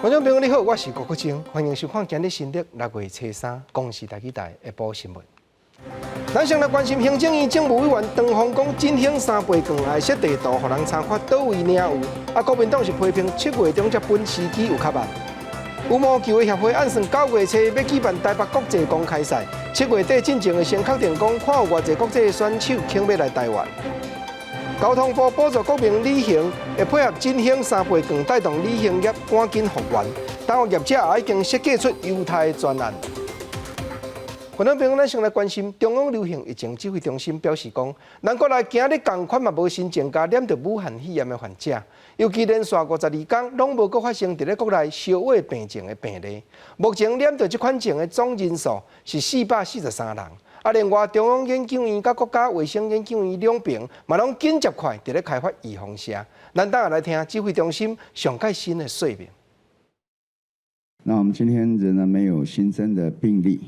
观众朋友你好，我是郭国清，欢迎收看今日新历6月初3，公视台记台下晡新闻。咱先来关心行政院政务委员唐凤讲，进行3倍券来设地图，让人参看倒位领有。国民党是批评7月中才分时机有较慢。羽毛球的协会按算9月初要举办台北国际公开赛，7月底进前的先确定讲，看有偌济国际选手肯要来台湾。交通部补助国民旅行，会配合进行3倍券，带动旅行业赶紧复原。当业者也已经设计出优待专案。观众朋友，咱先来关心中央流行疫情指挥中心表示讲，咱国内今日同款嘛无新增加染着武汉肺炎的患者，尤其连续52天拢无阁发生伫咧国内烧胃病症的病例。目前染着这款症的总人数是443人。另外，中央研究院甲国家卫生研究院两边嘛拢紧接快伫咧开发预防车。咱等下来听指挥中心上最新的说明。那我们今天仍然没有新增的病例，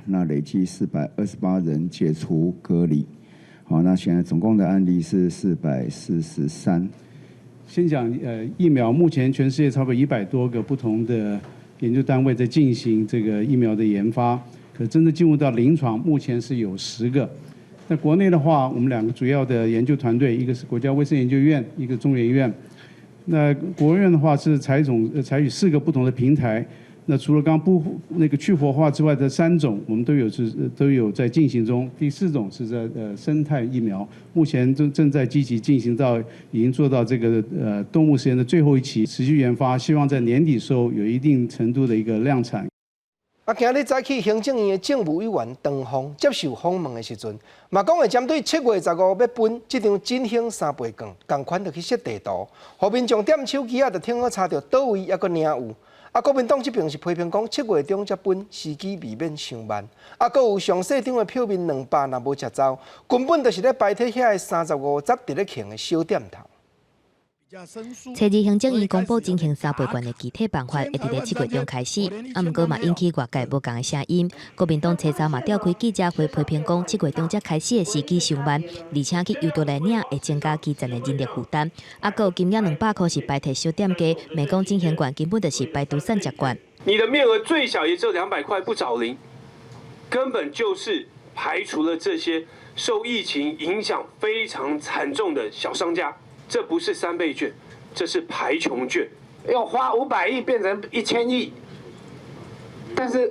那累计428人解除隔离，好，那现在总共的案例是443。先讲疫苗，目前全世界差不多100多个不同的研究单位在进行这个疫苗的研发，可真正进入到临床，目前是有10个。那国内的话，我们2个主要的研究团队，一个是国家卫生研究院，一个中研院。那国院的话是采取4个不同的平台。那除了刚去活化之外的3种，我们都有在进行中。第4种是在生态疫苗，目前正在积极进行到，已经做到这个动物实验的最后一期，持续研发，希望在年底时候有一定程度的一个量产。今日早起，行政院的政务委员唐凤接受访问的时阵，嘛讲会针对7月15要分这张进行3倍券，同款就去设地图，互民众点手机就听好查到倒位抑个领有。国民党这边是批评讲7月中才分，时机未免伤慢。阁有上细张的票面200若无吃走，根本就是咧摆脱遐个30、50伫咧囥的小点头。初二行政院公布进行3倍券的具体办法，会伫咧7月中开始。毋过嘛引起外界无共的声音。国民党初三嘛召开记者会，批评讲7月中才开始的时机上慢，而且去诱导来领会增加基层的人力负担。阁有今年200块是摆脱小店家，美工进行券根本就是摆毒散食券。你的面额最小也只有200块，不找零，根本就是排除了这些受疫情影响非常惨重的小商家。这不是3倍券，这是排穷券。要花500亿变成1000亿，但是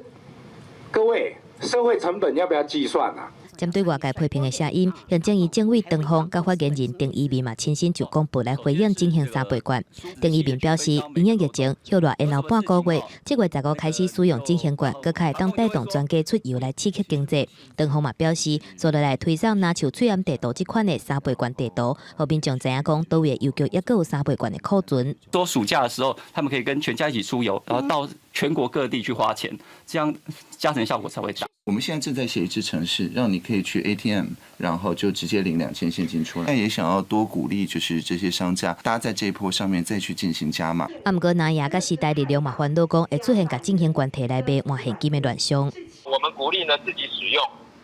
各位，社会成本要不要计算啊？针对外界批评的声音，行政院政委唐凤甲发言人丁仪明嘛亲身就公布来回应进行3倍券。丁仪明表示，因应疫情休热延后半个月，7月15开始使用进行券，更会当带动专家出游来刺激经济。唐凤嘛表示，做落来推上拿像翠岩地图这款的3倍券地图，让民众知影讲倒位邮局也有3倍券的库存。说暑假的时候，他们可以跟全家一起出游，然后到全国各地去花钱，这样加成效果才会大。我们现在正在写一支程式，让你可以去 ATM， 然后就直接领2000现金出来。但也想要多鼓励，就是这些商家，大家在这一波上面再去进行加码。不过，南亚甲时代力量嘛烦恼讲，会出现甲进行券摕来卖换现金的乱象。我们鼓励呢自己使用，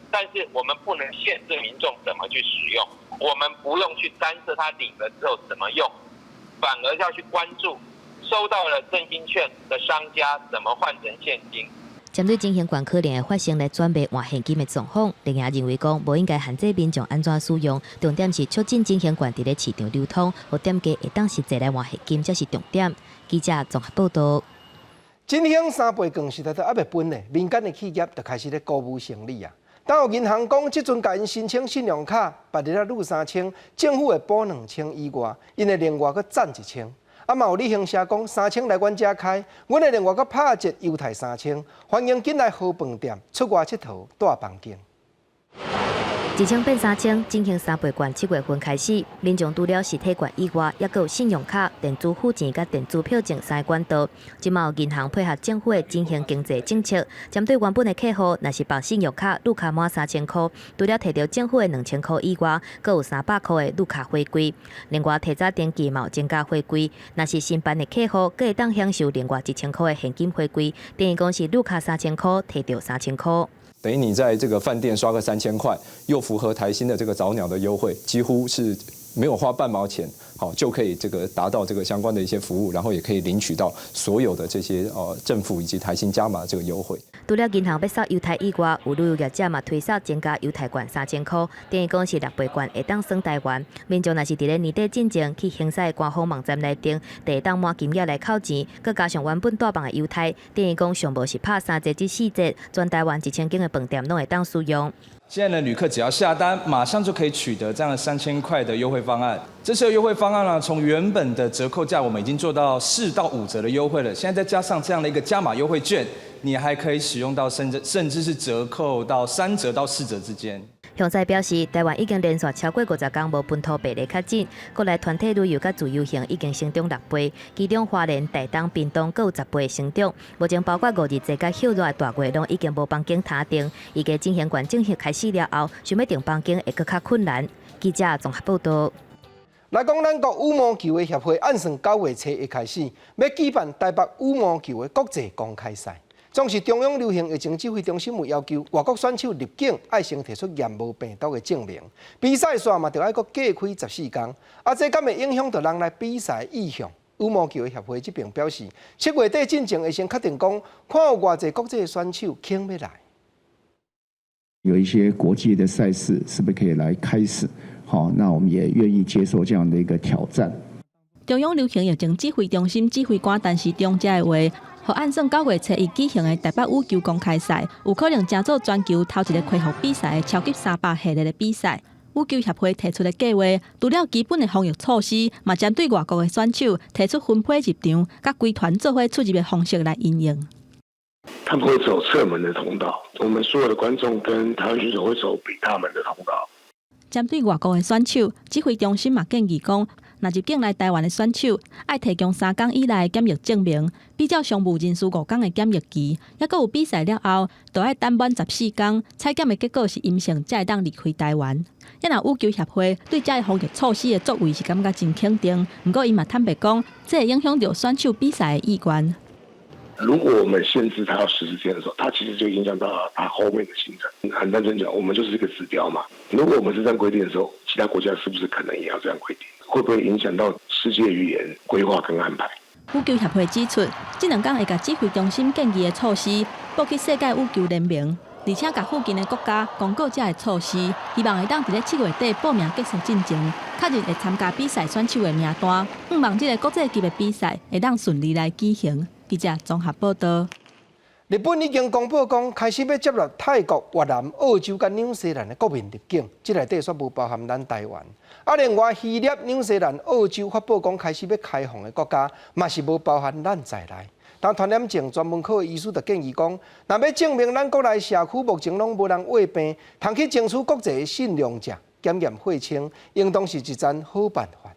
但是我们不能限制民众怎么去使用，我们不用去干涉他领了之后怎么用，反而要去关注收到了振兴券的商家怎么换成现金。针对进行券可能会发生来转卖换现金的状况，林亚认为讲无应该限制民众安怎使用，重点是促进进行券伫咧市场流通，和店家会当实际来换现金才是重点。记者综合报道。进行3倍券实在都还未分呢，民间的企业就开始咧鼓舞生理啊。当有银行讲，即阵甲因申请信用卡，别日啊入3000，政府会补2000以外，因会另外佮赚1000。嘛有旅行社讲3000来阮遮开，阮会另外佮拍折优待3000，欢迎进来好饭店出外佚佗大房间。1000变3000，进行3倍券7月份开始，民众除了实体券以外，也有信用卡、电子付钱甲电子票证3个管道。即嘛有银行配合政府的进行经济政策，针对原本的客户，若是办信用卡入卡满3000块，除了摕到政府的2000块以外，阁有300块的入卡回归。另外提早登记嘛有增加回归，若是新办的客户，阁会当享受另外1000块的现金回归，等于讲是入卡3000块，摕到3000块。等于你在这个饭店刷个3000块，又符合台新的这个早鸟的优惠，几乎是没有花半毛钱。好就可以这个达到这个相关的一些服务，然后也可以领取到所有的这些政府以及台新加码这个优惠。除了银行要扫优待以外，有旅游业者嘛推扫增加优待券3000块，等于讲是6倍券会当算台湾。民众若是伫咧年底进前去行使官方网站内订，就会当满金额来扣钱，佮加上原本带房的优待，等于讲上无是拍3折至4折，全台湾1000间的饭店拢会当使用。现在呢，旅客只要下单，马上就可以取得这样的3000块的优惠方案。这次的优惠方案呢，从原本的折扣价，我们已经做到4到5折的优惠了。现在再加上这样的一个加码优惠券，你还可以使用到甚至是折扣到3折到4折之间。向在表示，台湾已经连续超过50天无本土病例确诊，国内团体旅游甲自由行已经成长6倍，其中花莲、台东、屏东各有10倍的成长。目前包括5日节甲休热的大月，拢已经无房间摊订。预计进行馆正式开始了后，想要订房间会更较困难。记者综合报道。来讲，咱国羽毛球的协会按算9月初一开始，要举办台北羽毛球的国际公开赛。总是中央流行疫情指挥中心有要求，外国选手入境要先提出验无病毒的证明，比赛线嘛就要搁隔开14天。这敢会影响到人来比赛的意向？羽毛球的协会这边表示，7月底进前会先确定讲，看有偌济国际的选手肯要来。有一些国际的赛事是不是可以来开始？好，那我们也愿意接受这样的一个挑战。中央流行疫情指挥中心指挥官陈时中这的话，互按算9月初一举行的台北羽球公开赛，有可能争做全球头一个恢复比赛的超级300系列的比赛。羽球协会提出的计划，除了基本的防疫措施，嘛针对外国的选手提出分配入场，甲规团做伙出入的方式来应用。他们会走侧门的通道，我们所有的观众跟台湾选手会走比他们的通道。针对外国的选手，指挥中心嘛建议讲，若入境来台湾的选手，爱提供3天以内的检疫证明，比照商务人士5天的检疫期，还佫有比赛了后，就要等满14天，采检的结果是阴性，才会当离开台湾。也若羽球协会对这个防疫措施的作为是感觉真肯定，不过伊嘛坦白讲，这会影响到选手比赛的意愿。如果我们限制他要14天的时候，他其实就影响到他后面的行程。很单纯讲，我们就是一个指标嘛。如果我们是这样规定的时候，其他国家是不是可能也要这样规定？会不会影响到世界语言规划跟安排？羽球协会指出，这2天会甲指挥中心建议的措施报给世界羽球联盟，而且甲附近的国家公告这个措施，希望会当伫咧7月底报名结束进前，确认会参加比赛选手的名单，希望这个国际级的比赛会当顺利来举行。记者综合报道。日本已经公布讲，开始要接纳泰国、越南、澳洲甲纽西兰的国民入境，这内底煞无包含咱台湾。另外，希腊、纽西兰、澳洲发布讲开始要开放的国家，嘛是无包含咱在内。但传染症专门科的医师就建议讲，若要证明咱国内社区目前拢无人患病，通去争取国际的信用者检验血清，应当是一桩好办法。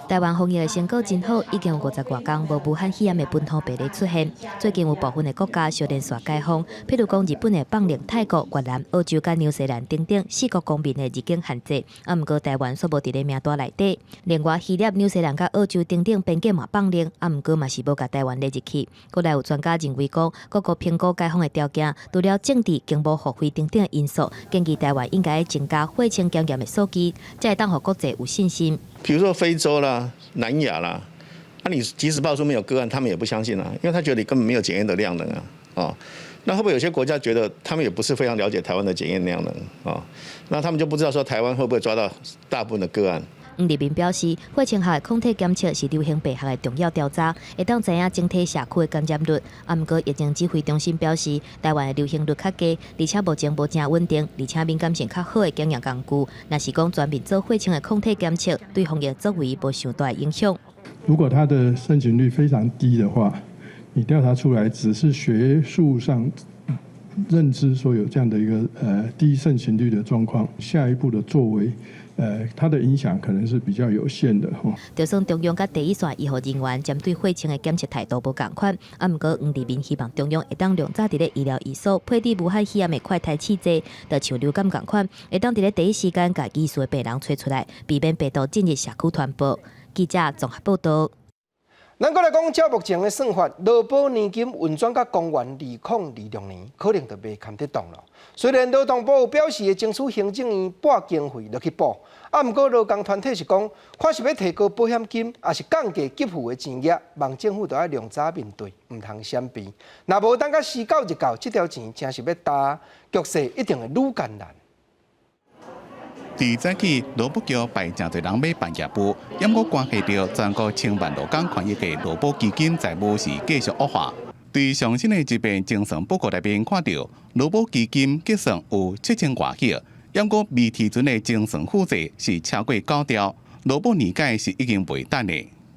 台湾防疫的成果真好，已经有50多天无武汉肺炎的本土病例出现。最近有部分的国家小连续解封，譬如讲日本的放令泰国、越南、澳洲、甲纽西兰等等4国公民的入境限制，不过台湾却无伫咧名单内底。另外，希腊、纽西兰、甲澳洲等等边境嘛放令，不过嘛是无甲台湾列入去。国内有专家认为讲，各国评估解封的条件，除了政治、经贸、互惠等等的因素，建议台湾应该增加血清检验的数据，才会当互国际有信心。比如说非洲啦、南亚啦，你即使爆出没有个案，他们也不相信啊，因为他觉得你根本没有检验的量能啊。那会不会有些国家觉得他们也不是非常了解台湾的检验量能啊？那他们就不知道说台湾会不会抓到大部分的个案？黄立明表示，血清下的抗体检测是流行病学的重要调查，会当知影整体社区的感染率。不过疫情指挥中心表示，台湾的流行率较低，而且目前无正稳定，而且敏感性较好的检验工具。若是讲全面做血清的抗体检测，对防疫作为无上大影响。如果它的盛行率非常低的话，你调查出来只是学术上认知说有这样的一个低盛行率的状况，下一步的作为。它的影响可能是比较有限的。就算中央甲第一线医护人员针对血清的检测态度无同款，不过黄立明希望中央会当量早伫咧医疗医所配置武汉肺炎的快筛试剂，就像流感同款，会当伫咧第一时间甲疑似的病人找出来，避免病毒进入社区传播。记者综合报道。咱过来讲，照目前的算法，劳保年金运转到公元2026年，可能就袂堪得动了。虽然劳动部有表示会争取行政院拨经费落去补，不过劳工团体是讲，看是要提高保险金，还是降低给付的钱额，望政府就要量早面对，唔通闪避。若无等到时到日到，这条钱真是要搭，局势一定会愈艰难。自早起，劳保局派真侪人要办业务，因我关系到全国千万劳工权益的劳保基金财务是继续恶化。对上新的一份精神报告内面看到，劳保基金结算有7000多亿，因我未提存的精神负债是超过9兆，劳保年改是已经袂等的。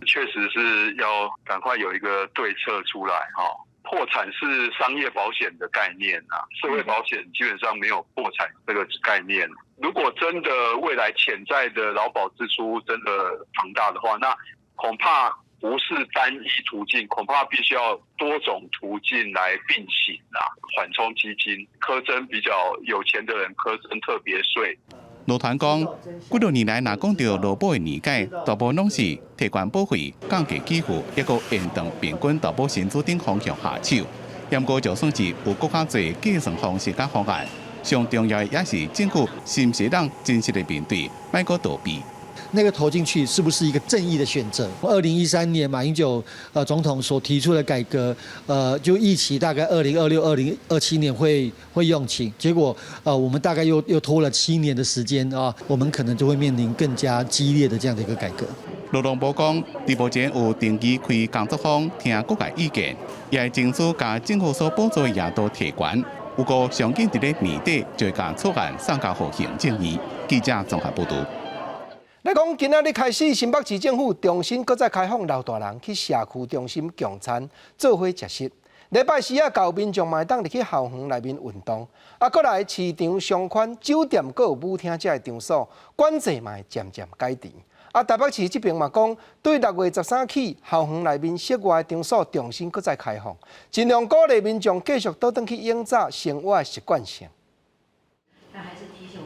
确实是要赶快有一个对策出来哈。破产是商业保险的概念啊，社会保险基本上没有破产这个概念。如果真的未来潜在的劳保支出真的庞大的话，那恐怕不是单一途径，恐怕必须要多种途径来并行啊。缓冲基金苛征比较有钱的人苛征特别税。劳团讲，几多年来，若讲到劳保的年改，大部分拢是提高保费、降低给付，抑个延长平均劳保薪资等方向下手。不过，就算是有更加侪计算方式甲方案，上重要的也是政府是不是让真实的面对，莫个躲避。那个投进去是不是一个正义的选择？2013年马英九总统所提出的改革，就预期大概2026、2027年会用罄，结果我们大概又拖了7年的时间啊，我们可能就会面临更加激烈的这样的一个改革。劳动部讲，目前有定期开工作坊，听各界意见，也会争取将政府所补助的额度提悬。不过，上紧伫咧年底就会将草案送交予行政院。记者综合报道。来讲，今仔日开始，新北市政府重新搁再开放老大人去社区中心共餐、做伙食食。礼拜四到民众嘛会当入去校园内面运动，过来市场商圈、酒店搁有舞厅这场所，管制嘛会渐渐改善。台北市这边嘛讲，对6月13起，校园内面室外场所重新搁再开放，尽量鼓励民众继续倒转去永早生活的习惯性。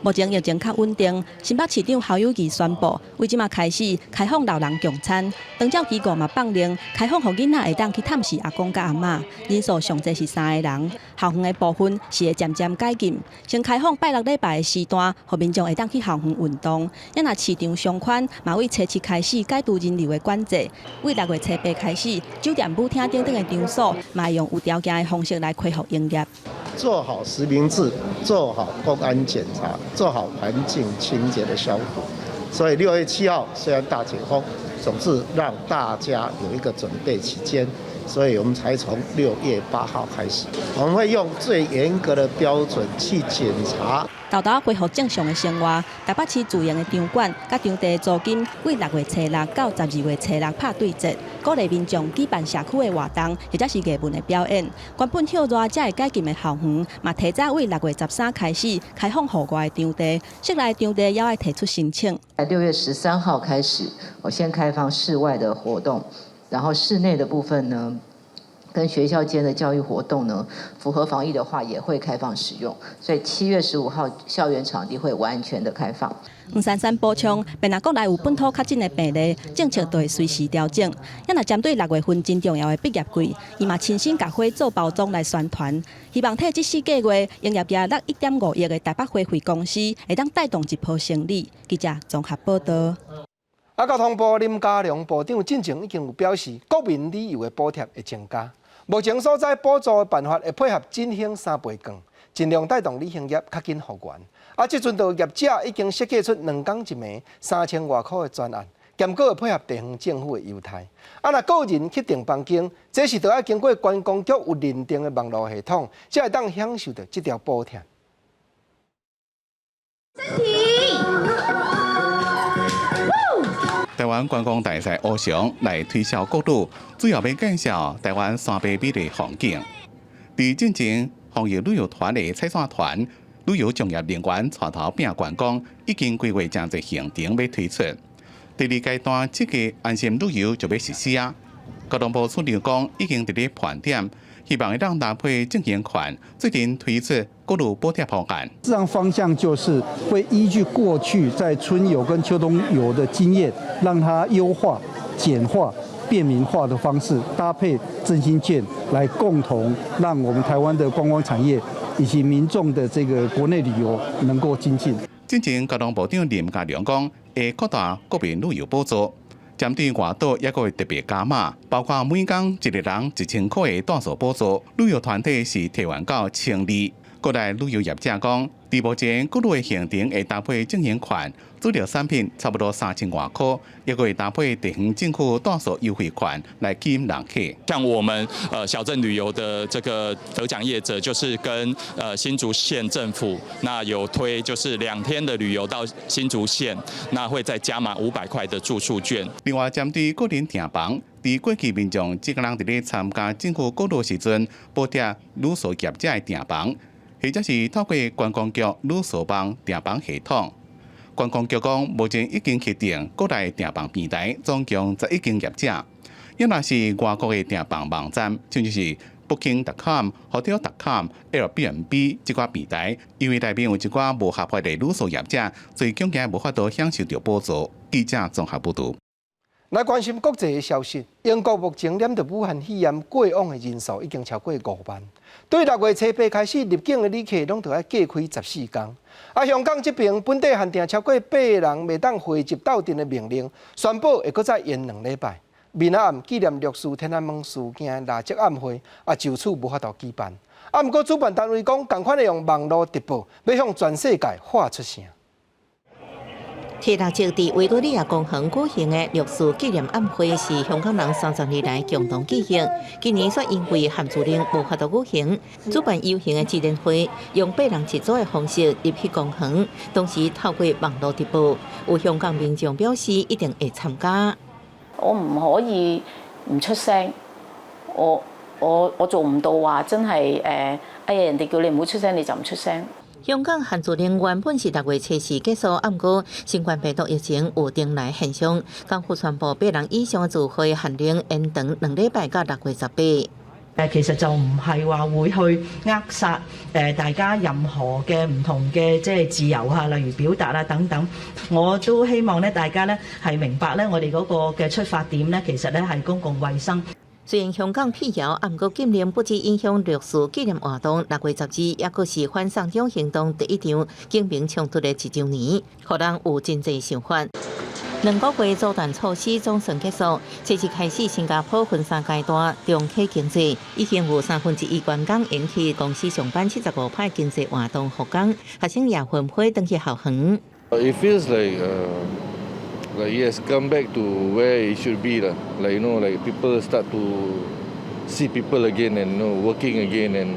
目前疫情较稳定，新北市长侯友宜宣布，为即马开始开放老人共餐，长照机构嘛放令开放，互囡仔会当去探视阿公甲阿嬷，人数上侪是3个人。校园的部分是会渐渐改进，先开放拜6礼拜的时段，互民众会当去校园运动。也若市场商圈嘛为初7开始解除人流的管制，为6月初8开始，酒店、舞厅等等的场所嘛用有条件的方式来恢复营业。做好实名制，做好公安检查，做好环境清洁的消毒。所以6月7号虽然大解封，总是让大家有一个准备期间，所以我们才从6月8号开始，我们会用最严格的标准去检查。豆豆恢复正常的生活，台北市自营的场馆甲场地租金为6月初6到12月初6拍对折，鼓励民众举办社区的活动，或者是艺文的表演。原本休热才会解禁的校园，嘛提早为6月13开始开放户外的场地，室内场地也要提出申请。6月13号开始，我先开放室外的活动，然后室内的部分呢，跟学校间的教育活动呢，符合防疫的话也会开放使用，所以7月15号校园场地会完全的开放。黄珊珊补充，便若国内有本土确诊的病例，政策都会随时调整。也若针对6月份真重要的毕业季，伊嘛亲身甲花做包装来宣传，希望替这4个月营业额达1.5亿的台北花卉公司，会当带动一波生意。记者综合报道。交通部林佳龙部长进前已经有表示，国民旅游的补贴会增加。目前所在补助的办法会配合振兴3倍券，尽量带动旅行业较紧复原。这阵到业者已经设计出2天1暝3000多块的专案，兼搁会配合地方政府的优待。若个人去订房间，这是都要经过观光局有认定的网络系统，才会当享受到这条补贴。台湾观光大赛欧翔来推销国旅，主要要介绍台湾3倍美的风景。伫进前，防疫旅游团的采线团、旅游从业人员带头拼观光，已经规划真侪行程要推出。第2阶段这个安心旅游就要实施啊。交通部处长讲，已经伫咧盘点，希望让搭配证件款最近推出国旅补贴方案。这样方向就是会依据过去在春游跟秋冬游的经验，让它优化、简化、便民化的方式，搭配振兴券来共同让我们台湾的观光产业以及民众的这个国内旅游能够精进。之前交通部长林佳龙讲，会扩大国民旅游补助，针对外岛也会特别加码，包括每工一个人1000块的住宿补助，旅游团体是提完到1200。国内旅游业者讲，伫目前各类行程会搭配证件款，主流产品差不多3000外块，也会搭配地方政府住宿优惠款来吸引人客。像我们小镇旅游的这个得奖业者，就是跟新竹县政府那有推就是2天的旅游到新竹县，那会再加码500块的住宿券。另外，针对个人订房，伫过去民众一个人伫咧参加政府过路时阵，补贴旅宿业者的订房。或者是透过观光局旅宿帮订房系统，观光局讲目前已经确定国内订房平台总共11间业者，也若是外国的订房网站，像就是 Booking.com、Hotel.com、Airbnb 这寡平台，因为内面有一寡无合法的旅宿业者，所以恐惊无法度享受到补助。记者综合报道。来关心国际的消息，英国目前染到武汉肺炎过往的人数已经超过5万。对6月初8开始入境的旅客，拢要隔开14天。香港这边本地限定超过8个人未当汇集斗阵的命令，宣布会搁再延2礼拜。明仔暗纪念绿树天安门事件蜡烛暗会，就此无法度举办。不过主办单位讲，同款的用网络直播，要向全世界发出声。铁蜡烛伫维多利亚公园举行的绿树纪念暗会是香港人30年来共同举行。今年却因为限聚令无法度举行，主办游行的纪念会用8人一组的方式入去公园，同时透过网络直播。有香港民众表示一定会参加。我唔可以唔出聲，我做唔到話真係哎呀人哋叫你唔好出聲你就唔出聲。香港限聚令原本是6月初4結束，不過新冠病毒疫情有迎來現象，港府宣布8人以上聚會限令延長2禮拜到6月18。其實就唔係話會去扼殺大家任何嘅唔同嘅即係自由啊，例如表達啊等等。我都希望咧大家咧係明白咧，我哋嗰個嘅出發點咧，其實咧係公共衛生。雖然香港辟謠，不過今年不止影響綠樹紀念活動，6月12也閣是反送中行動第1場警民衝突的1週年，讓人有真濟想法。2個月阻斷措施總算結束，這次開始新加坡分3階段重啟經濟，已經有1/3員工延期公司上班75%派經濟活動復工，學生也分配回去校園。It feels like it has come back to where it should be lah. Like like people start to see people again and working again and.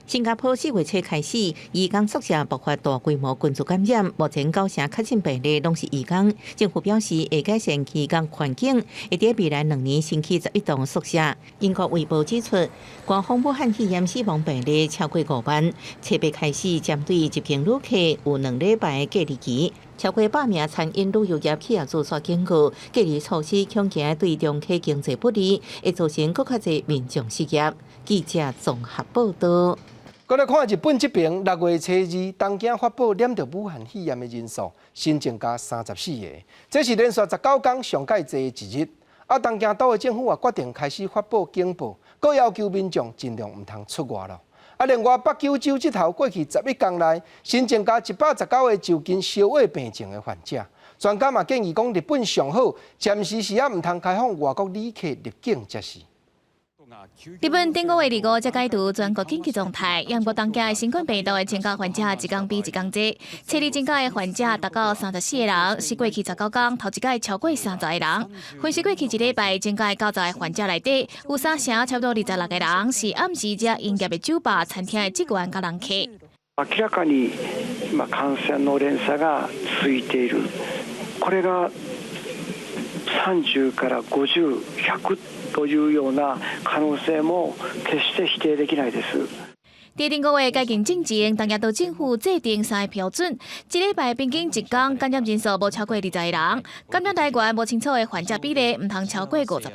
新加坡4月初開始，移工宿舍爆發大規模群組感染，目前9成確診病例攏是移工。政府表示會改善移工環境，會在未來2年新起11棟宿舍。英國衛報指出，官方武漢肺炎死亡病例超過5萬，初8開始針對入境旅客有2禮拜隔離期。超過100名餐飲旅遊業企業主所警告，隔離措施恐驚對中企經濟不利，會造成更較濟民眾失業。記者綜合報道。再來看日本這邊，6月初2，東京發布染到武漢肺炎的人數新增加34個，這是連續19天上介濟一日。東京都的政府決定開始發布警報，佮要求民眾盡量唔通出外咯。另外北九州這頭過去11天內新增加119個就近燒胃病症的患者。專家嘛建議講，日本上好暫時是也唔通開放外國旅客入境才是。日本頂個月2日才解除全國緊急狀態，英國當家的新冠病毒的增加患者一天比一天多，初日增加的患者達到34個人，是過去19天頭一個超過30個人。分析過去1禮拜增加的90個患者內底，有3成差不多26個人是暗時才營業的酒吧、餐廳的職員甲人客。明らかに今感染の連鎖が続いている。これが30から50、100というような可能性も決して否定できないです。第顶个月解禁进前，当日到政府制定3个标准，一礼拜平均一天感染人数无超过20个人，感染来源无清楚的患者比例唔通超过50%，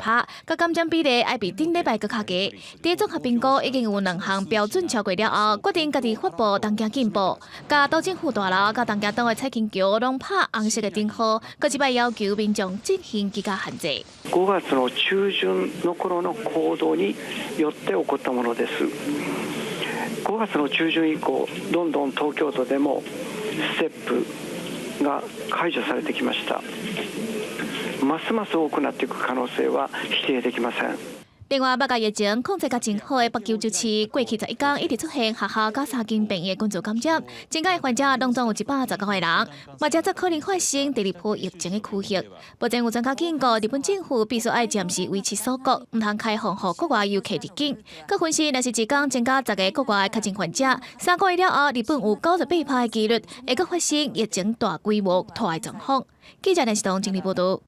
甲感染比例爱比顶礼拜更较低。第综合评估已经有2项标准超过了后，决定家己发布当家进步，甲到政府大楼甲当家党的蔡清桥拢拍红色的灯号，佮一摆要求民众进行居家限制。5月の中旬の頃の行動によって起こったものです。5月の中旬以降、どんどん東京都でもステップが解除されてきました。ますます多くなっていく可能性は否定できません。另外，甲疫情控制甲真好的北九州市，过去11天一直出现学校甲3间病院群组感染，增加的患者拢总有119个人，嘛则可能发生第2波疫情的趋势。目前有专家警告，日本政府必须要暂时维持锁国，唔通开放予国外游客入境。佮分析，若是一天增加10个国外确诊患者，3个月了后，日本有98%的几率会佮发生疫情大规模拖的状况。记者林世东整理报道。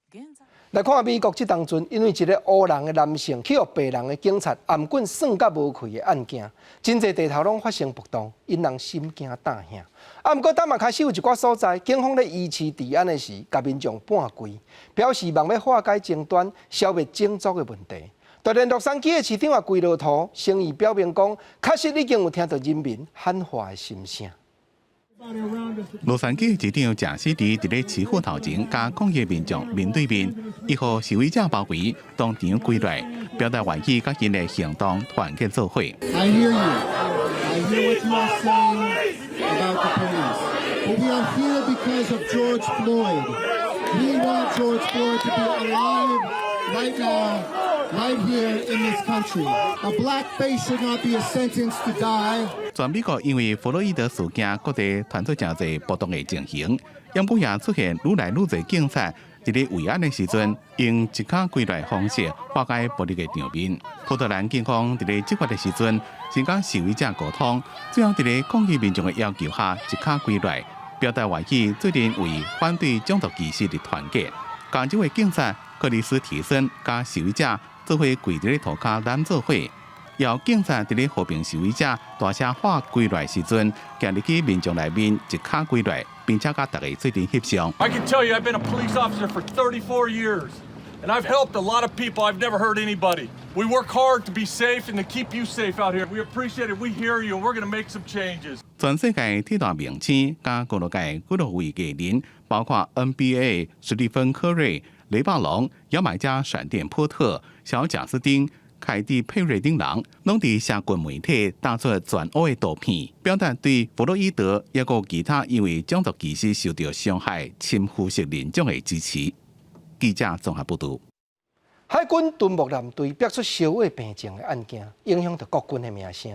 来看美国这当阵，因为一个黑人的男性去予白人的警察暗棍算甲无气的案件，真侪地头拢发生暴动，因人心惊胆吓。啊，不过丹麦开始有一寡所在，警方咧维持治安的时，甲民众半跪，表示望要化解争端，消灭种族的问题。大连洛杉矶的市长也跪落土，声义表明讲，确实已经有听到人民喊话的心声。洛杉矶市长贾斯蒂伫咧市府头前，甲抗议民众面对面，伊互示威者包围，当场跪来，表达愿意甲因的行动团结做伙。I hear you. I hear what you are saying about the police. But we are here because of George Floyd. We want George Floyd to be alive right now, right here in this country. A black face should not be a sentence to die. 全美国因为弗洛伊德事件，各地传出真侪暴动的情形，因故也出现愈来愈侪警察伫咧慰安的时阵，用一卡跪来方式化解暴力的场面。波特兰警方伫咧执法的时阵，先甲示威者沟通，最后伫咧抗议民众的要求下，一卡跪来，表达愿意做人为反对种族歧视的团结。加州的警察克里斯提森甲示威者做伙跪伫咧涂骹揽做伙。要警察伫咧和平示威者大声喊跪来时阵，行入去民众内面一卡跪来，并且甲大家做阵翕相。I can tell you, I've been a police officer for 34 years, and I've helped a lot of people. I've never hurt anybody. We work hard to be safe and to keep you safe out here. We appreciate it. We hear you, and we're going to make some changes. 全世界铁大明星甲娱乐界几多位艺人，包括 NBA 史蒂芬·科瑞、雷霸龙、牙买加闪电波特、小贾斯汀。凯蒂佩瑞等人拢伫社群媒体打出全黑的图片，表达对弗洛伊德也个其他因为种族歧视受到伤害、侵肤色人种的支持。记者综合报道。海军敦睦舰队逼出烧毁病症的案件，影响到国军的名声。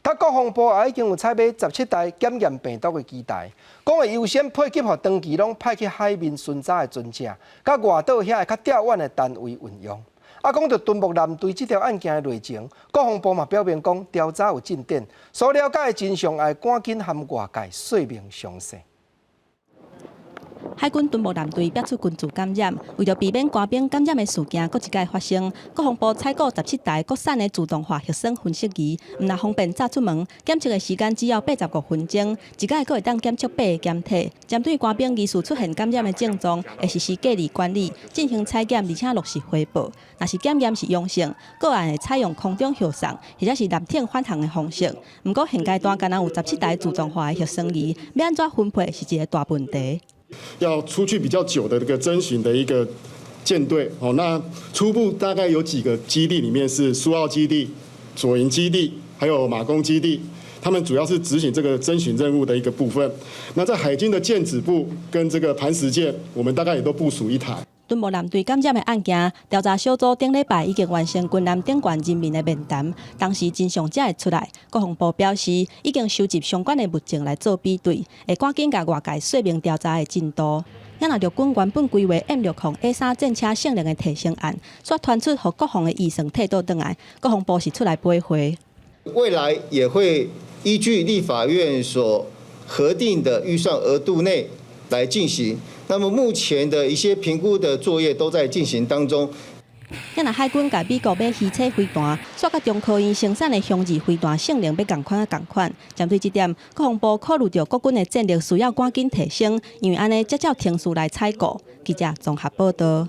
他国防部也已经有采买17台检验病毒的机台，讲会优先配给予长期拢派去海面巡查的船只，甲外岛遐较遥远的单位运用。讲到敦睦舰队这条案件的内情，国防部嘛表明讲调查有进展，所了解的真相要赶紧含外界说明详细。海军敦睦舰队逼出群组感染，为着避免官兵感染的事件搁一届发生，国防部采购17台国产的自动化核酸分析仪，唔但方便早出门，检测的时间只要85分钟，一届搁会当检测8个检体。针对官兵疑似出现感染的症状，会实施隔离管理，进行采检，而且落实回报。若是检验是阳性，个案会采用空中后送，或者是立体返航的方式。不过现阶段敢若有17台自动化的核酸仪，要安怎分配是一个大问题。要出去比较久的这个征询的一个舰队，那初步大概有几个基地，里面是苏澳基地、左营基地，还有马公基地，他们主要是执行这个征询任务的一个部分。那在海军的舰指部跟这个磐石舰，我们大概也都部署1台。敦睦舰队感染的案件，调查小组顶礼拜已经完成军舰顶悬人民的面谈，当时真相才会出来。国防部表示，已经收集相关的物证来做比对，会赶紧甲外界说明调查的进度。也若陆军原本规划 M60A3 战车性能的提升案，却传出和国防的预算退倒转来，国防部是出来驳回。未来也会依据立法院所核定的预算额度内来进行。那么目前的一些评估的作业都在进行当中。也若海军甲美国买鱼车飞弹，煞甲中科院生产的雄二飞弹性能要共款。针对这点，国防部考虑到国军的战力需要赶紧提升，因为安尼才照天数来采购。记者综合报道。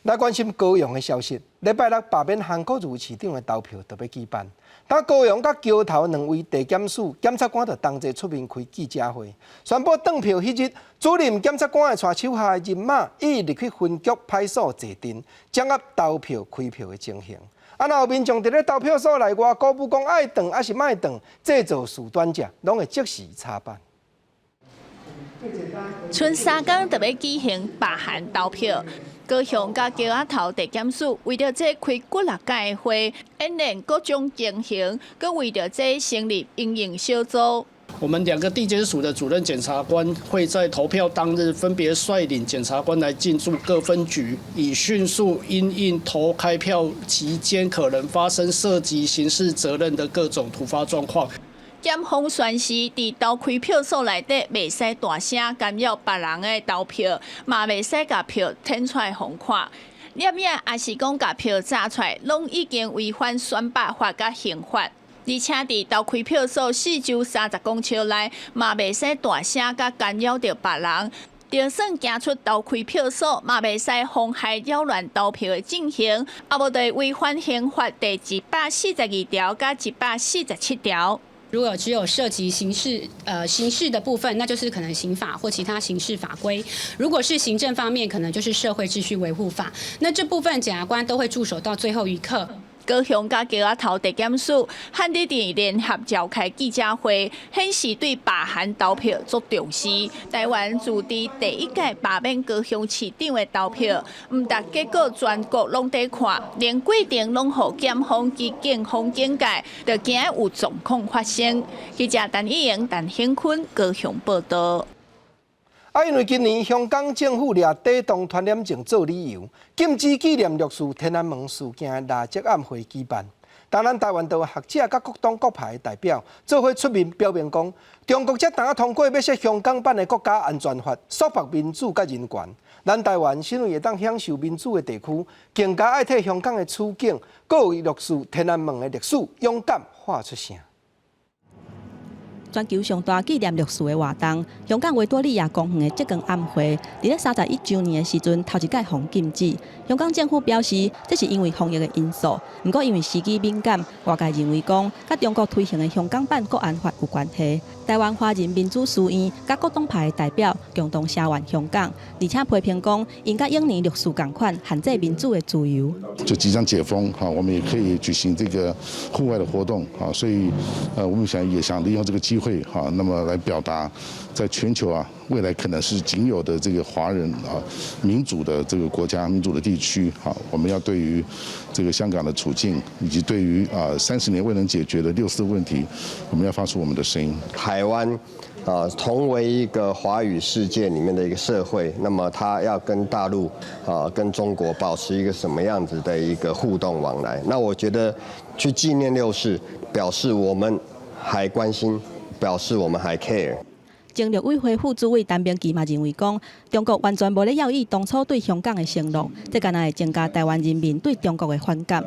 来关心高雄的消息，礼拜六罢免韩国瑜市长的投票就要举办。但高雄甲桥头两位地检署检察官就同齐出面开记者会，宣布登票迄日，主任检察官的带手下的人马已入去分局派出所坐镇，掌握投票开票的情形。若有民众伫咧投票所内外鼓舞讲爱转还是卖转，制造事端者，拢会即时查办。剩3天就要举行罢韩投票。高雄甲桥仔头地检署为着这开骨力界会，演练各种情形，佮为着这成立应应小组。我们2个地检署的主任检察官会在投票当日分别率领检察官来进驻各分局，以迅速因应投开票期间可能发生涉及刑事责任的各种突发状况。检方宣示，伫投开票所内底袂使大声干扰别人的投票，嘛袂使甲票摻出来互看。摄影也是讲甲票炸出来，拢已经违反选罢法甲刑法。而且伫投开票所4周30公尺内，嘛袂使大声甲干扰到别人。就算行出投开票所，嘛袂使妨害扰乱投票的进行，啊无就违反刑法第142条甲147条。如果只有涉及刑事的部分，那就是可能刑法或其他刑事法规；如果是行政方面，可能就是社会秩序维护法。那这部分检察官都会驻守到最后一刻。高雄甲桥仔头地检署汉地伫联合召开记者会，显示对罢韩投票足重视。台湾自第1届罢免高雄市长的投票，毋但结果全国拢在看，连规定拢互检方及警方警戒，就惊有状况发生。记者陈以莹、陈兴坤高雄报道。因为今年香港政府掠地动传染症做理由，禁止纪念烈士天安门事件垃圾暗会举办。但咱台湾的学者甲各党各派的代表做伙出面表明讲，中国才刚通过要设香港版的国家安全法，束缚民主甲人权。咱台湾身为会当享受民主的地区，更加爱替香港的处境，各有烈士天安门的历史，勇敢喊出声。全球上大纪念烈士的活动，香港维多利亚公园的烛光暗会，伫咧31周年的时阵，头一届封禁止。香港政府表示，这是因为防疫的因素，不过因为时机敏感，外界认为讲，甲中国推行的香港版国安法有关系。台湾华人民主书院甲各党派的代表共同声援香港，而且批评讲，应该英年烈士共款限制民主的自由。就即将解封，我们也可以举行这个户外的活动，所以我们也想利用这个机会，那么来表达，在全球未来可能是仅有的这个华人民主的这个国家、民主的地区，我们要对于这个香港的处境，以及对于30年未能解决的6四问题，我们要发出我们的声音。台湾同为一个华语世界里面的一个社会，那么它要跟大陆跟中国保持一个什么样子的一个互动往来？那我觉得去纪念6四，表示我们还关心，表示我们还 care。前陆委会副主委陈明基嘛认为讲，中国完全无咧要依当初对香港的承诺，这敢若会增加台湾人民对中国的反感。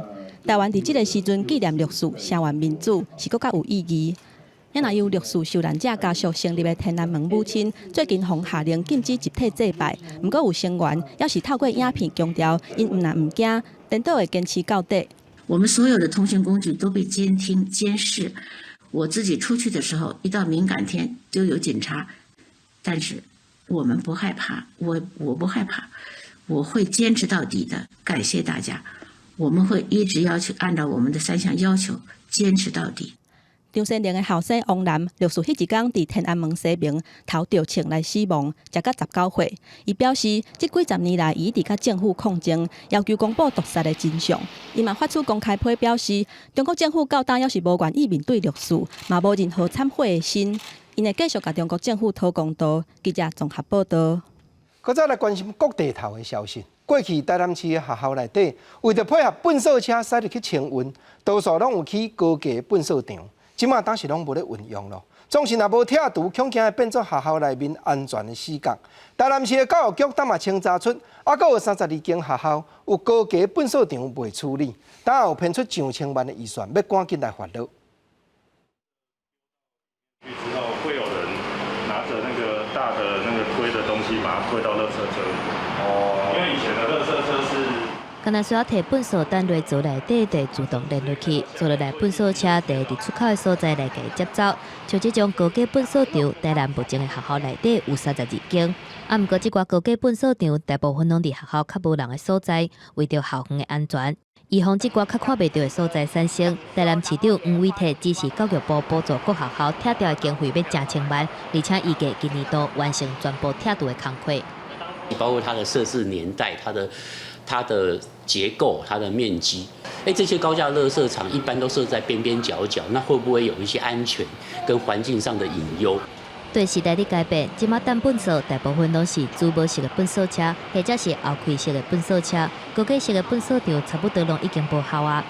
台湾伫这个时阵纪念烈士、声援民主，是更加有意义。也若有烈士受难者家属成立的天安门母亲，最近奉下令禁止集体祭拜，不过有成员要是透过影片强调，因唔惊，领导会坚持到底。我们所有的通讯工具都被监听监视。我自己出去的时候，一到敏感天就有警察，但是我们不害怕，我不害怕，我会坚持到底的。感谢大家，我们会一直要求按照我们的3项要求坚持到底。张先玲的后生王楠，烈士迄一天伫天安门西面头着枪来死亡，食到19岁。伊表示，这几十年来，伊伫甲政府抗争，要求公布屠杀的真相。伊嘛发出公开批表示，中国政府到今要是无愿意面对烈士，嘛无任何忏悔的心，因会继续甲中国政府讨公道。记者综合报道。搁再来关心国地头的消息。过去台南市的学校内底，为着配合粪扫车驶入去清运，多数拢有起高架粪扫场。即马当时拢无咧运用咯，总是若无拆除，恐惊会变作学校内面安全的死角。台南市的教育局当嘛清查出，还佫有32间学校有高价粪扫场未处理，当有骗出上千万的预算，要赶紧来发落。之后会有人拿着那个大的那个推的东西，把它推到垃圾车。哦，因为以前的垃圾车是。 敢若需要摕粪扫单落组内底，就自动连入去，做落来粪扫车就会伫出口的所在来给接走。像这种高价粪扫场，台南目前的学校内底有32间。毋过这挂高价粪扫场，大部分拢伫学校较无人的所在，为着校园的安全，预防这挂较看袂到的所在产生。台南市长黄伟綽支持教育部补助各学校拆掉的经费要正千万，而且预计今年度完成全部拆除的工作。包括它的设置年代，它的结构、它的面积，这些高价垃圾场一般都设在边边角角，那会不会有一些安全跟环境上的隐忧？对时代的改变，即马担粪扫大部分拢是珠宝式的粪扫车，或者是后开式的粪扫车，高价式的粪扫场差不多拢已经无效啊。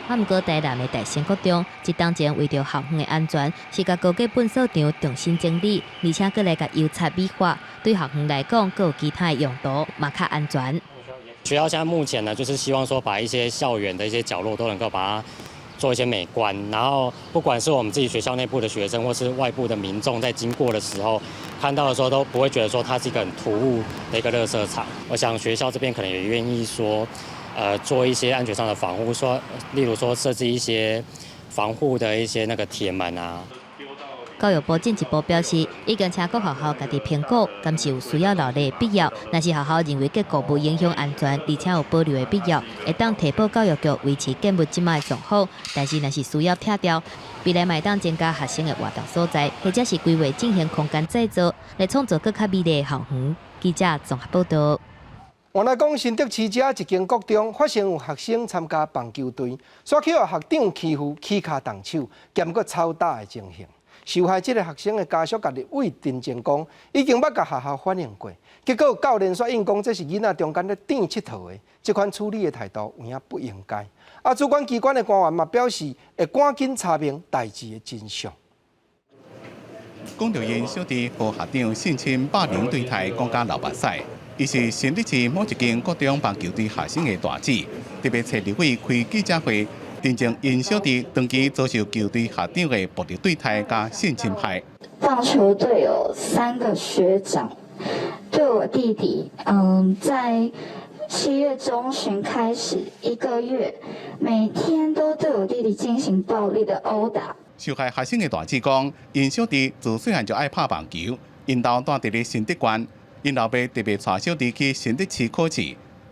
毋过台南的大仙国中，一当前为着校园的安全，是甲高价粪扫场重新整理，而且佫来甲油漆美化，对校园来讲，佫有其他的用途，嘛较安全。 学校现在目前呢，就是希望说把一些校园的一些角落都能够把它做一些美观，然后不管是我们自己学校内部的学生，或是外部的民众，在经过的时候看到的时候，都不会觉得说它是一个很突兀的一个垃圾场。我想学校这边可能也愿意说，做一些安全上的防护，说例如说设置一些防护的一些那个铁门啊。 教育部进一步表示，已经请各学校家己评估，敢是有需要留例的必要。若是学校认为结果无影响安全，而且有保留的必要，会当提报教育局维持建物即卖状况。但是若是需要拆掉，未来嘛会当增加学生的活动所在，或者是规划进行空间制作，来创造更较美丽的校园。记者综合报道。原来讲新竹市这一间国中发生有学生参加棒球队，煞去互校长欺负、起骹动手，兼搁操打的情形。 受害这个学生的家属甲立委陈建讲，已经捌甲学校反映过，结果教练却应讲这是囡仔中间咧顶佚佗的，这款处理的态度有影不应该。主管机关的官员嘛表示，会赶紧查明代志的真相。讲到因小弟和校长性侵霸凌对待，讲甲流目屎，伊是新竹市某一间国中棒球队学生的大姊，特别找立委开记者会。 真正因小弟长期遭受球队校长的暴力对待加性侵害。棒球队有3个学长对我弟弟，在7月中旬开始1个月，每天都对我弟弟进行暴力的殴打。受害学生的大姊讲，因小弟自细汉就爱拍棒球，因老住伫咧新竹县，因老爸特别带小弟去新竹市考试，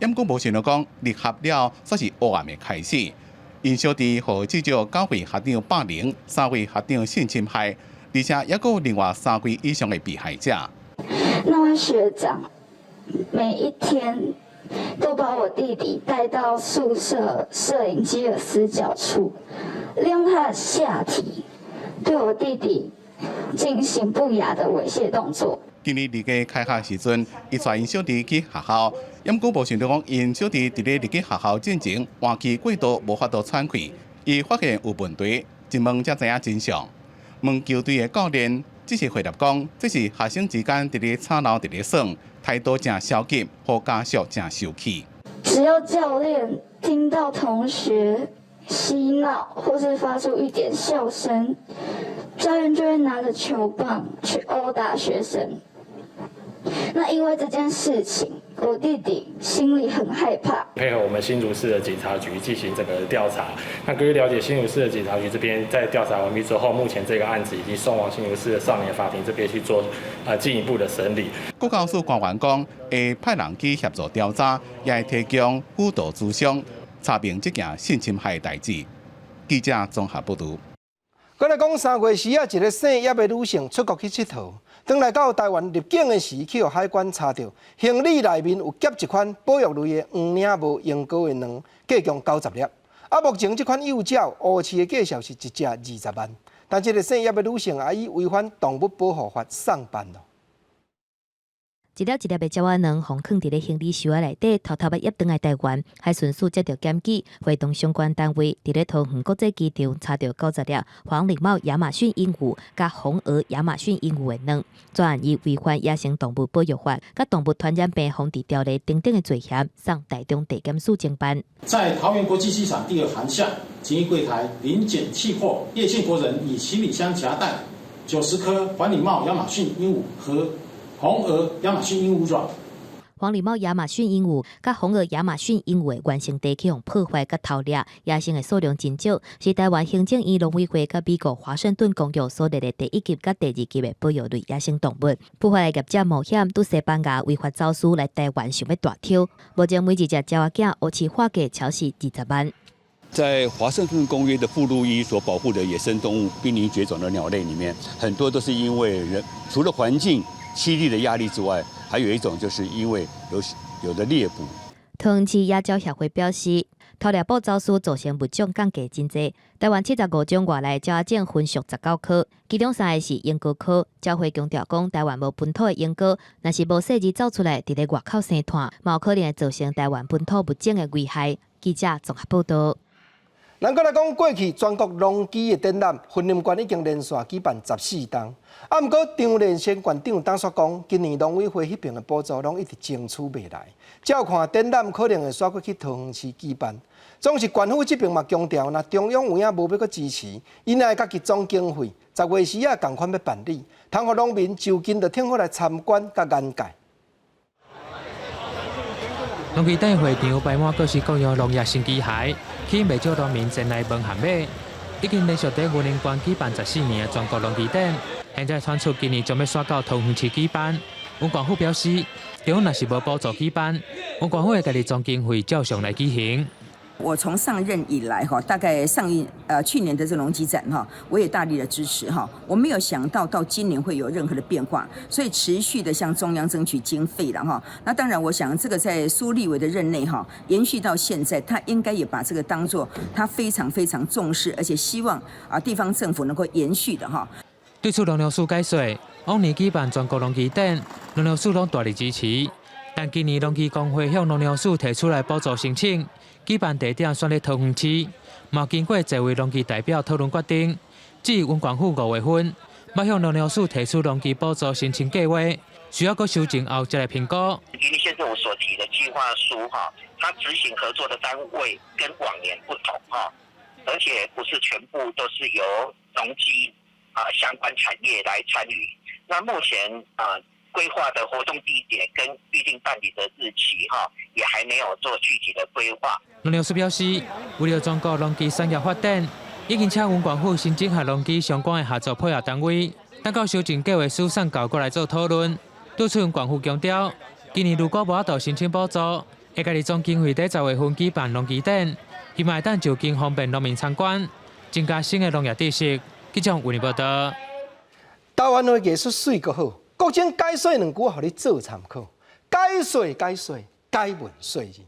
因讲无想到讲入学了，煞是黑暗的开始。 因小弟和至少9位学长霸凌，3位学长性侵害，而且还有另外3位以上的被害者。那位学长每一天都把我弟弟带到宿舍摄影机的死角处，利用他的下体对我弟弟进行不雅的猥亵动作。 今年2月开学时阵，伊带因小弟去学校，因过无想到讲因小弟伫咧入去学校进前，换气过度无法度喘气，伊发现有问题，一问才知影真相。问球队的教练，只是回答讲，这是学生之间伫咧吵闹、伫咧耍，态度正消极，互家属正受气。只要教练听到同学嬉闹或是发出一点笑声，教练就会拿着球棒去殴打学生。 那因为这件事情，我弟弟心里很害怕。配合我们新竹市的警察局进行这个调查。那根据了解，新竹市的警察局这边在调查完毕之后，目前这个案子已经送往新竹市的少年法庭这边去做进一步的审理。国教署官员讲，会派人去协助调查，也会提供辅导咨询，查明这件性侵害代志。记者综合报道。再来讲3月时一个姓叶的女性出国去佚佗。 当来到台湾入境的时，去互海关查到行李内面有夹一款保育类的黄领无用过的卵，计共90粒。目前这款幼鸟乌饲的价销是1只20万，但这个姓叶的女性也以违反动物保护法上办了。一粒一粒的鸟仔卵，互放伫咧行李箱仔内底，偷偷要挹转来台湾，还顺速接到检举，会同相关单位伫咧桃园国际机场查到90粒黄礼貌亚马逊鹦鹉甲红鹅亚马逊鹦鹉的卵，专案以违反野生动物保育法、甲动物传染病防治条例等等的罪嫌，送台中地检署侦办。在桃园国际机场第2航厦检疫柜台临检弃货，叶姓国人以行李箱夹带90颗黄礼貌亚马逊鹦鹉和红鹅亚马逊鹦鹉卵。黄礼貌亚马逊鹦鹉甲红鹅亚马逊鹦鹉的原生地区用破坏甲偷掠，野生的数量真少，是台湾行政院农委会甲美国华盛顿公约所列的第1级甲第2级的保育类野生动物。捕获的业者冒险拄西班牙违法走私来台湾，想要大挑，目前每一只鸟仔囝乌市花价超市20万。在华盛顿公约的附录1所保护的野生动物濒临绝种的鸟类里面，很多都是因为人除了环境栖地的压力之外，还有一种就是因为有的猎捕。桃园市野鸟协会表示，偷猎捕走私造成物种降价真济。台湾75种外来鸟仔种分属19科，其中3个是鹦哥科。教会强调讲，台湾无本土的鹦哥，若是无细致走出来，伫咧外口生团，嘛有可能会造成台湾本土物种的危害。记者综合报道。咱搁来讲过去全国农机的展览，云林县已经连续举办14档。啊，毋过张连先县长当说讲，今年农委会迄边的补助拢一直争取袂来，照看展览可能会刷过去桃园市举办。总是县府这边嘛强调，若中央有影无要搁支持，因爱家己总经费，10月时共款要办理，通互农民就近就挺好来参观甲眼界。农机展会场摆满各式各样农业新机械，吸引不少农民前来问喊买。已经连续在云林县举办14年的全国农机展，现在传出今年将要刷到桃园市举办。文管府表示，中央若是无补助举办，文管府会家己总经费照常来举行。我从上任以来大概去年的这农机展我也大力的支持我没有想到今年会有任何的变化，所以持续的向中央争取经费了那当然，我想这个在苏立委的任内延续到现在，他应该也把这个当作他非常非常重视，而且希望地方政府能够延续的对此，农粮署解说，往年举办全国农机展，农粮署拢大力支持，但今年农机工会向农粮署提出来补助申请。举办地点选在桃园市，嘛经过侪位农机代表讨论决定。至于文管府5月份，要向农粮署提出农机补助申请计划，需要搁修正后再来评估。云林县政府所提的计划书它执行合作的单位跟往年不同而且不是全部都是由农机相关产业来参与。那目前规划的活动地点跟预定办理的日期也还没有做具体的规划。农粮署表示，为了全国农机产业发展，已经请文管府申请和农机相关的合作配合单位，等到修正计划书送到过来做讨论。对此，文管府强调，今年如果无法度申请补助，会家己总经费在10月份举办农机展，希望等就近方便农民参观，增加新的农业知识。记者为你报道。台湾的艺术水阁好。国政解说2句，互你做参考。解说，解文说字。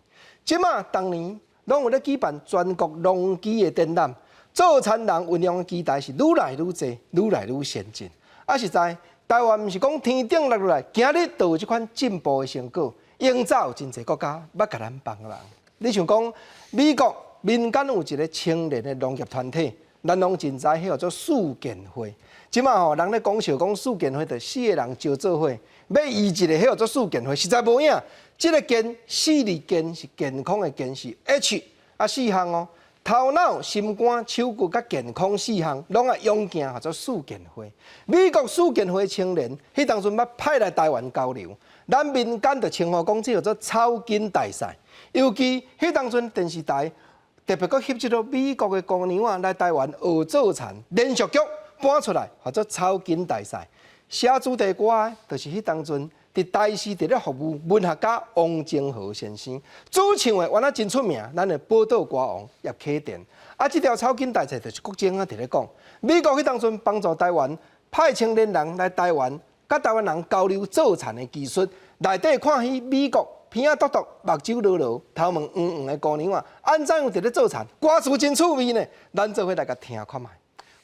即马当年拢有咧举办全国农机的展览，造产人运用的期待是愈来愈济，愈来愈先进。实在台湾毋是讲天顶落来，今日就有即款进步的成果。应早有真侪国家要甲咱帮人。你像讲美国民间有一个青年的农业团体，咱拢真知，迄叫做树建会。即马人咧讲笑讲树建会，就4个人招做伙，要移一个迄叫做树建会，实在无影。即个健4字健是健康的健是 H 4项头脑、心肝、手骨甲健康4项，拢啊用件叫做树建会。美国树建会青年，迄当阵捌派来台湾交流，咱民间就称呼讲即叫做草根大赛。尤其迄当阵电视台特别搁翕即个美国的姑娘来台湾学造田，连续剧搬出来，叫做草根大赛。写主题歌的，就是迄当阵伫台视伫咧服务文学家王正和先生，主唱的原来真出名，咱的宝岛歌王叶启田。即条草根大赛就是国政伫咧讲，美国迄当阵帮助台湾派青年人来台湾，甲台湾人交流造田的技术，内底看去美国鼻仔嘟嘟、目睭落落、头毛黄黄的姑娘安怎样伫咧造田？歌词真趣味呢，咱做伙来甲听看卖。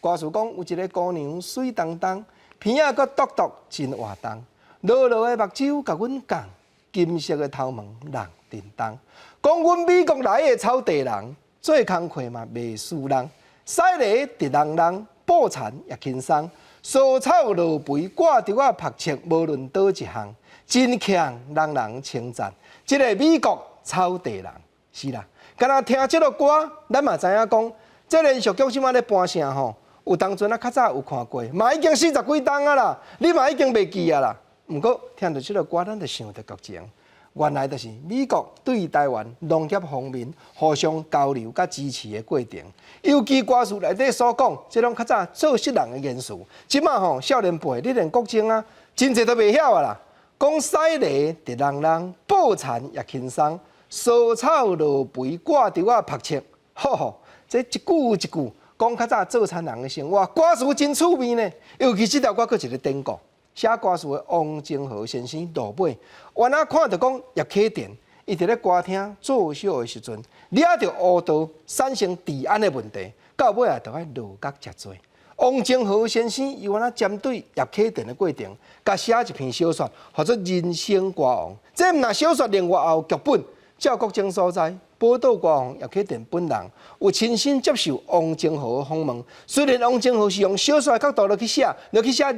歌词讲有一个姑娘水当当，鼻仔搁嘟嘟真活动，落落的目睭甲阮讲，金色的头毛人叮当，讲阮美国来的草地人，做工课嘛袂输人，犀利直人人，报田也轻松，蔬草落肥挂着我拍切，无论倒一项，真强人人称赞。这个美国草地人是啦，敢若听这个歌，咱嘛知影讲，这连续剧即马咧搬声吼。有当阵啊，较早有看过，嘛已经40几档啊啦，你嘛已经袂记啊啦。毋过听到这个歌，咱就想到剧情，原来就是美国对台湾农业方面互相交流甲支持的过程。尤其歌词内底所讲，这种较早做事人的元素，即马吼少年辈你连国情啊，真侪都袂晓啊啦。讲犀利直人人，报田也轻松，蔬草落肥挂着我拍切，吼吼，这一句一句。讲较早做田人的生活，歌词真趣味呢。尤其这条歌，佫一个典故，写歌词的王金河先生落尾，原来看到讲叶启田，伊伫咧歌厅作秀的时阵，抓着乌道产生治安的问题，到尾啊，就爱落角真多。王金河先生伊原来针对叶启田的过程，甲写一篇小说，叫做《人生歌王》。这毋若小说另外还有剧本，照国情所在。报道歌王叶启田本人有亲身接受王金河的访问，虽然王金河是用小说的角度落去写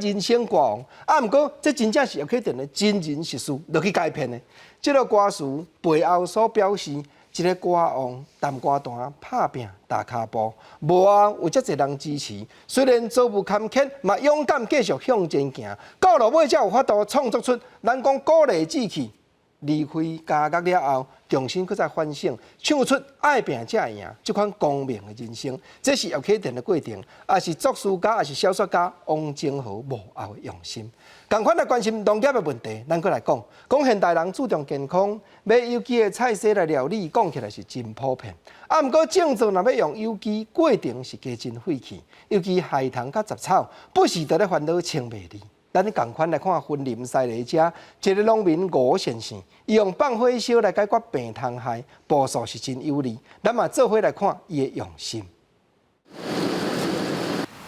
人生歌王，毋过这真正是叶启田的真人实事落去改编的。这个歌词背后所表示，一个歌王担歌单拍拼打骹步，无后有遮侪人支持，虽然遭遇坎坷，嘛勇敢继续向前行，到落尾才有法度创作出咱讲鼓励志气。离开家业了后，重新再反省，唱出爱拼才会赢这款光明的人生，这是叶启田的过程，也是作词家，也是小说家王金河幕后的用心。同款来关心农业的问题，咱过来讲现代人注重健康，买有机的菜色来料理，讲起来是真普遍。毋过种植若要用有机，过程是加真费气，尤其害虫甲杂草，不时在咧烦恼清袂利。咱同款来看森林西里遮，一个农民吴先生，伊用放火烧来解决病虫害，步数是真有利。咱嘛做伙来看伊的用心。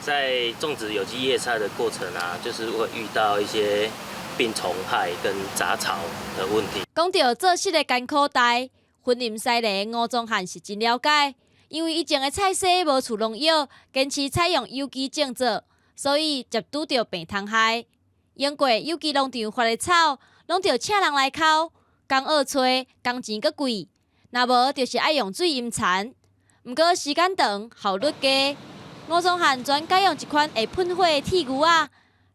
在种植有机叶菜的过程啊，就是会遇到一些病虫害跟杂草的问题。讲到做事的艰苦代，森林西里吴宗汉是真了解，因为以前的菜色无除农药，坚持采用有机种植，所以接拄到病虫害。用过有机农场发的草，拢着请人来扣，工学找，工钱阁贵。若无就是爱用水阴田。毋过时间长，效率低。吴宗汉专改用一款会喷火的铁牛仔，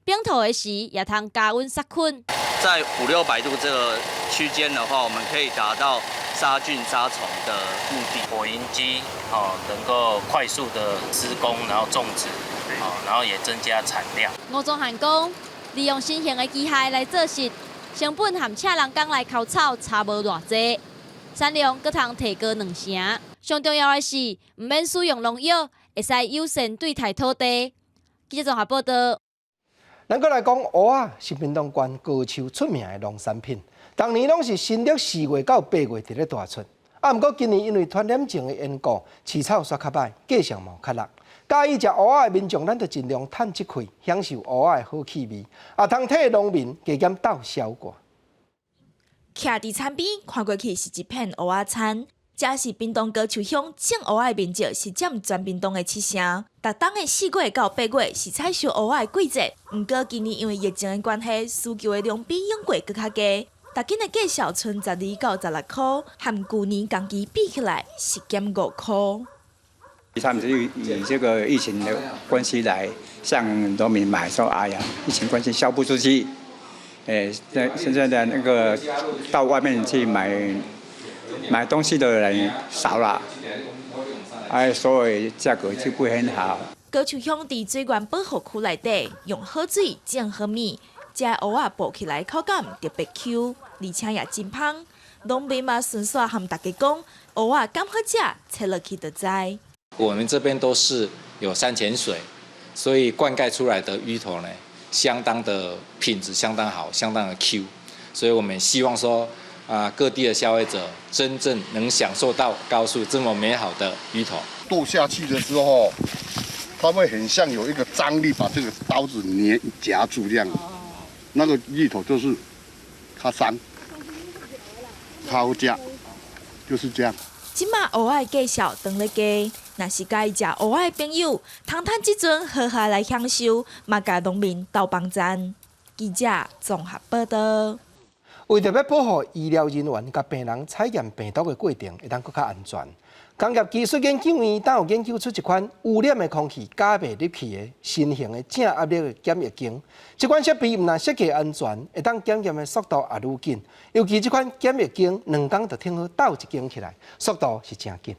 冰土的时也通加温杀菌。在500-600度这个区间的话，我们可以达到杀菌杀虫的目的。火蝇机能够快速的施工，然后种植，然后也增加产量。吴宗汉讲。利用新型的机械来做事，成本和请人工来抠草差无偌济，产量阁通提高2成。上重要的是，唔免使用农药，会使优先对待土地。记者综合报道。咱阁来讲，蚵仔是屏东县高手出名的农产品，当年拢是新历4月到8月伫咧大出。毋过今年因为传染症的缘故，饲草煞较歹，价上毛较落。介意食蚵仔的民众，咱就尽量趁即开，享受蚵仔的好气味，也通替农民加减斗消寒。徛伫田边看过去是一片蚵仔田，这是屏东高树乡种蚵仔的面积是占全屏东的7成。逐冬的4月到8月是采收蚵仔的季节，毋过今年因为疫情的关系，需求的量比往过更较低。逐斤的价小剩12到16块，和去年同期比起来是减5块。他们是以这个疫情的关系来向农民买，说哎呀，疫情关系销不出去，现在的那个到外面去买东西的人少了，所以价格就不很好。高树乡伫水源保护区内底，用好水种好米，这蚵仔剥起来口感特别 Q， 而且也真香。农民嘛顺续和大家讲，蚵仔敢好食，切落去就知。我们这边都是有山泉水，所以灌溉出来的芋头呢，相当的品质相当好，相当的 Q， 所以我们希望说，各地的消费者真正能享受到高树这么美好的芋头。剁下去的时候，它会很像有一个张力把这个刀子夹住这样，那个芋头就是较酸、较好吃，就是这样。即马蚵仔介绍当咧加，若是介意食蚵仔的朋友，通趁即阵好好来享受，嘛甲农民斗帮赞。记者综合报道。为着要保护医疗人员甲病人采验病毒的过程会当更较安全，工业技术研究院当有研究出一款污染的空气加袂入去的新型的正压力的检疫镜。这款设备毋但设计安全，会当检验的速度也愈紧。尤其这款检疫镜2天就挺好倒一镜起来，速度是真紧。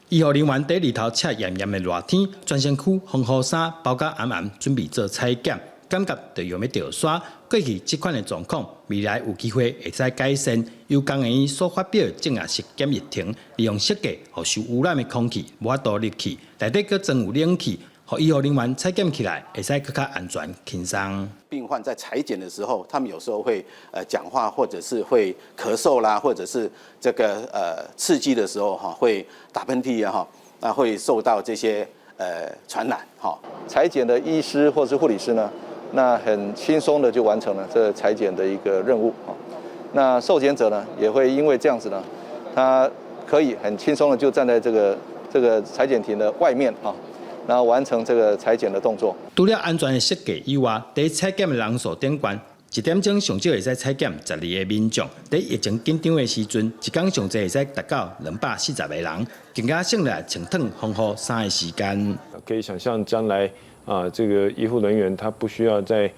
医护人员在日头赤炎炎的热天，全身躯防护衫包甲暗暗，准备做采检。感觉就用要掉刷，过去这款的状况，未来有机会会使改善。由工研院所发表正压式检疫亭，利用设计，互受污染的空气无法度入去，内底阁装有冷气，互医护人员采检起来会使更较安全轻松。病患在采检的时候，他们有时候会讲话，或者是会咳嗽啦，或者是这个刺激的时候会打喷嚏啊那会受到这些传染采检的医师或是护理师呢？那很轻松的就完成了这采检的一个任务那受检者呢，也会因为这样子呢，他可以很轻松的就站在这个采检亭的外面然后完成这个采检的动作。除了安全的设计以外，在采检的人数顶悬，1点钟上少会使采检12个民众。在疫情紧张的时阵，一天上侪会使达到240个人，更加省了穿烫、防护衫的时间。可以想象将来这个医护人员他不需要再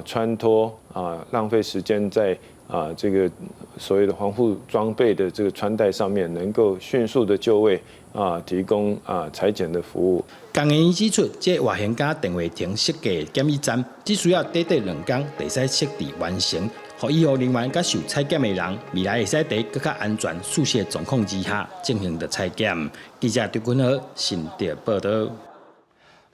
穿脱浪费时间在这个所谓的防护装备的这个穿戴上面，能够迅速的就位提供采检的服务。工研院指出，这外形加电话亭设计的检疫站，只需要短短2天就使设置完成，让医护人员甲受采检的人未来会使在更较安全、舒适的状况之下进行的采检。记者刘君豪新竹报道。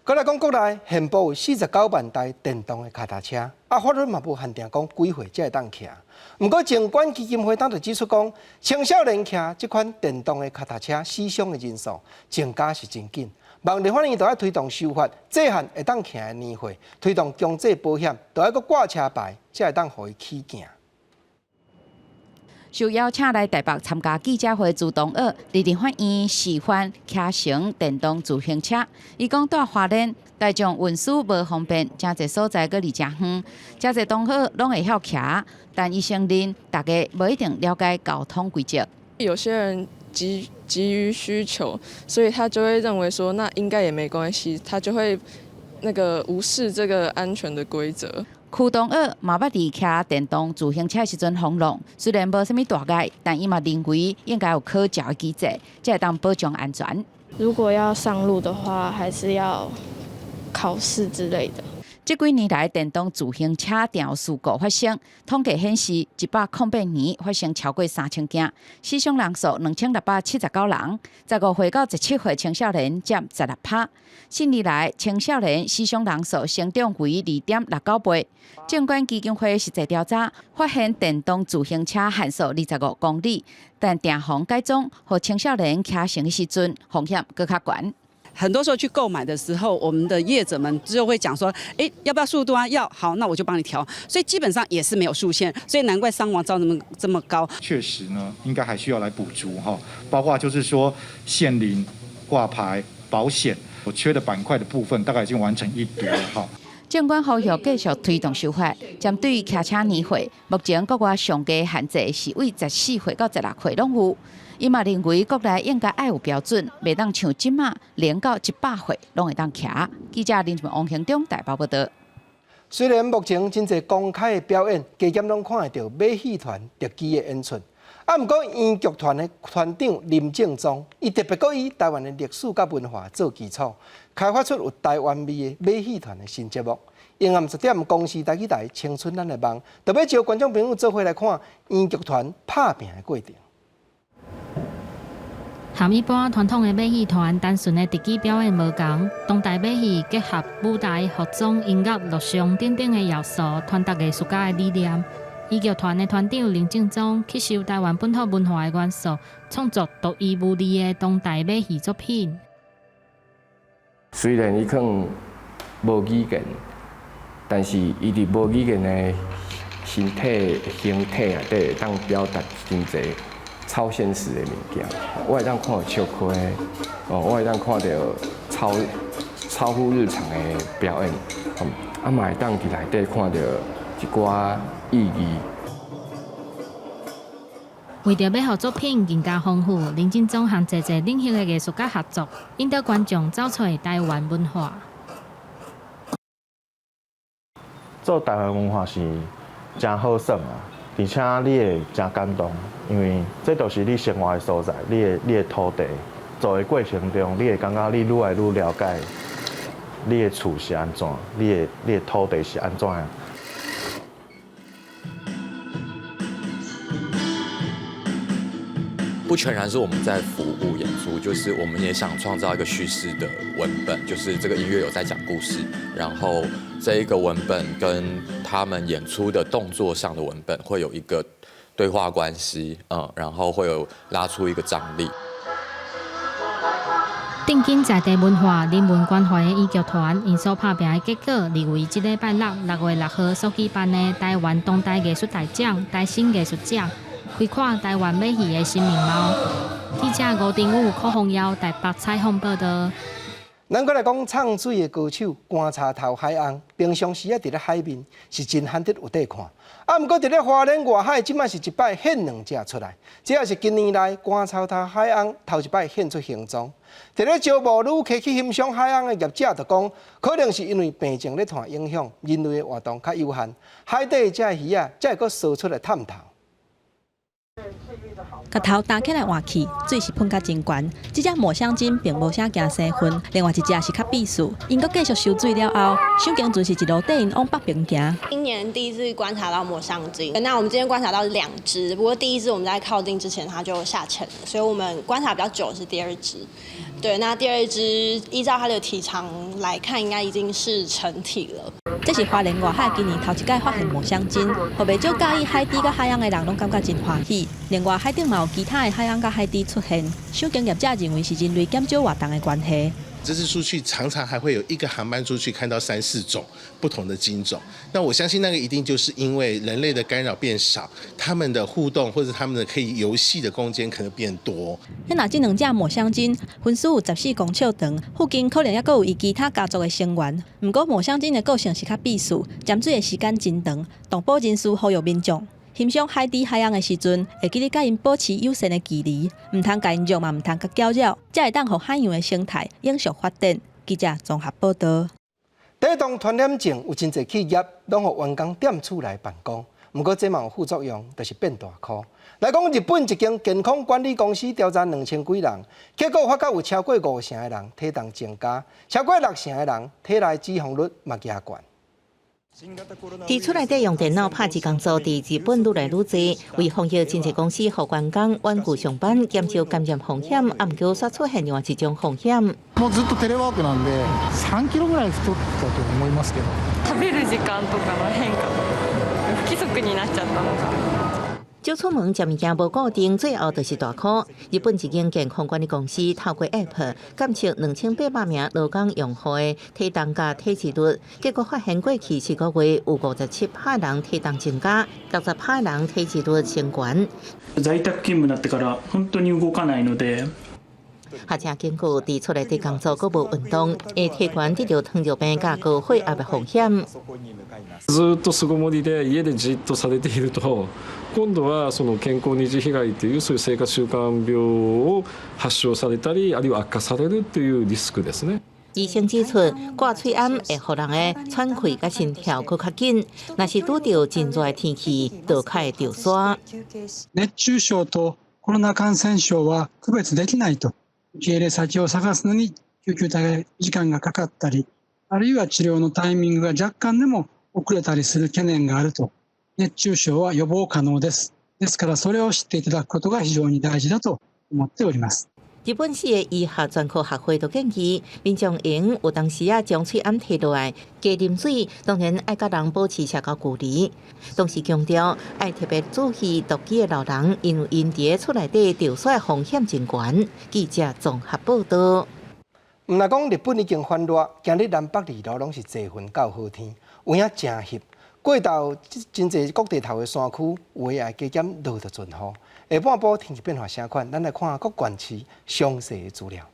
再来讲国内现部有49万台电动的脚踏车，法律嘛无限定讲几岁才会当骑。不过，证管基金会当就指出讲，青少年骑这款电动的脚踏车死伤的人数增加是真紧。望立法院就要推动修法，制限会当骑的年岁，推动强制保险，就要搁挂车牌，才会当互伊起行。受邀请来台北参加记者会朱东岳，立法院示范骑乘电动自行车。伊讲在花莲大众运输无方便，真侪所在佫离真远，真侪同学拢会晓骑，但伊承认大家无一定了解交通规则。有些人急于需求，所以他就会认为说那应该也没关系，他就会无视这个安全的规则。区东岳嘛捌伫骑电动自行车时阵风浪，虽然无啥物大碍，但伊嘛认为应该有可教的机制，才会当保障安全。如果要上路的话，还是要考试之类的。这几年来，电动自行车定事故发生，统计显示，108年发生超过3000件，死伤人数2679人，15岁到17岁青少年占16%。4年来，青少年死伤人数成长为2.69倍。证管基金会实际调查发现，电动自行车限速25公里，但定防改装和青少年骑乘的时阵，风险更较悬。很多时候去购买的时候，我们的业者们就会讲说，要不要速度啊？要，好，那我就帮你调。所以基本上也是没有速限，所以难怪伤亡造这么高。确实呢，应该还需要来补足包括就是说限龄、挂牌、保险，我缺的板块的部分大概已经完成一读了证管呼吁继续推动修法，针对于骑车年岁，目前国外上低限制是为14岁到16岁拢有。伊嘛认为国内应该爱有标准，袂当像即马连到100岁拢会当骑。记者林王兴中台北报道。虽然目前真侪公开的表演，加减拢看会到马戏团特技的演出，不过演剧团的团长林正宗，伊特别搁以台湾的历史甲文化做基础，开发出有台湾味的马戏团的新节目。下暗10点，公视台台青春咱的梦，特别招观众朋友做伙来看演剧团拍拼的过程。含一般传统的马戏团单纯的特技表演无同，当代马戏结合舞台、服装、音乐、录像等等的要素，传达艺术家的理念。演剧团的团长林正宗吸收台湾本土文化的元素，创作独一无二的当代马戏作品。虽然伊可能无语言，但是伊伫无语言的身体形体内底会当表达真侪超现实的物件。我会当看到笑亏，我会当看到超乎日常的表演，嘛会当伫内底看到一寡意义。为着要互作品更加丰富，林进总和侪侪领域的艺术家合作，引导观众走出台湾文化。做台湾文化是真好耍啊，而且你会真感动，因为这都是你生活的所在，你的土地。做的过程中，你会感觉你愈来愈了解你的厝是安怎，你的土地是安怎样。不全然是我们在服务演出，就是我们也想创造一个叙事的文本，就是这个音乐有在讲故事，然后这一个文本跟他们演出的动作上的文本会有一个对话关系，然后会有拉出一个张力。定金在地文化人文关怀的医剧团因所拍拼的结果，立为这礼拜六6月6号所举办的台湾当代艺术大奖台新艺术奖。开看台湾美戏的新面貌。记者吴定武、柯宏耀台北采访报道。咱过来讲唱水的歌手观察头海岸，平常时啊伫咧海面是真罕得有得看。毋过伫咧花莲外海，即摆是一摆现2只出来，这也是今年来观察头海岸头一摆现出形状。伫咧招募旅客去欣赏海岸的业者就讲，可能是因为病情咧团影响，人类的活动较有限，海底这鱼啊才会阁烧出来探头。甲头打起来换气，水是喷甲真悬。这只抹香鲸并无啥惊生分，另外一只是较避暑。因阁继续收水了后，想经船是一路带因往北边行。今年第一次观察到抹香鲸，那我们今天观察到2只，不过第一只我们在靠近之前它就下沉了，所以我们观察比较久是第2只。对，那第2只依照它的体长来看，应该已经是成体了。这是花莲外海今年头一届发现抹香鲸，互袂少介意海底甲海洋的人拢感觉真欢喜。另外，海顶嘛有其他的海洋甲海底出现，赏鲸业者认为是人类减少活动的关系。这次出去常常还会有一个航班出去看到3、4种不同的鲸种，那我相信那个一定就是因为人类的干扰变少，他们的互动或者他们的可以游戏的空间可能变多。那这2只抹香鲸分数有14公尺长，附近可能也阁有伊其他家族的成员。不过抹香鲸的个性是较避暑，潜水的时间真长，动保人士呼吁民众欣赏海底海洋的时阵，会记得甲因保持友善的距离，唔通甲因肉嘛，唔通甲搅扰，才会当互海洋的生态永续发展。记者综合报道。第一档传染症有真侪企业拢互员工踮厝内办公，不过这嘛有副作用，就是变大箍。来讲，日本一间健康管理公司调查2000几人，结果发觉有超过50%的人体重增加，超过60%的人体内脂肪率嘛加悬。伫厝内底用电脑拍字工作，伫日本愈来愈多。为防疫，真侪公司互员工远距上班，减少感染风险，毋过却出现另外一种风险。もうずっとテレワークなんで3キロぐらい太ったと思いますけど。食べる時間とかの変化、不規則になっちゃったのか。少出门食物件无固定，最后就是大考。日本一间健康管理公司透过 App 监测2800名劳工用户的体重甲体脂率，结果发现过去4个月有57%人体重增加，60%人体脂率升悬。在宅勤務になってから本当に動かないので。或者根据伫厝内底工作，佮无运动，会提悬得着糖尿病甲高血压的风险。ずっと巣ごもりで家でじっとされていると、今度はその健康二次被害というそういう生活習慣病を発症されたり、あるいは悪化されるというリスクですね。医生指出，挂喙暗会互人的喘气甲心跳搁较紧。若是拄到真热的天气，就较会着沙。熱中症とコロナ感染症は区別できないと。受け入れ先を探すのに救急隊時間がかかったり、あるいは治療のタイミングが若干でも遅れたりする懸念があると。熱中症は予防可能です。ですからそれを知っていただくことが非常に大事だと思っております。日本市的医学专科学会都建议，民众应有当时将喙暗摕落来，加啉水，当然爱甲人保持社交距离。同时强调，爱特别注意独居的老人，因为因伫厝内底着沙风险真悬。记者综合报道。毋若讲日本已经翻热，今日南北二路拢是侪云到好天，有影真翕。过到真侪各地头的山区，有诶也加减落着阵雨。下半部天气变化啥款？咱来看各县市详细的资料。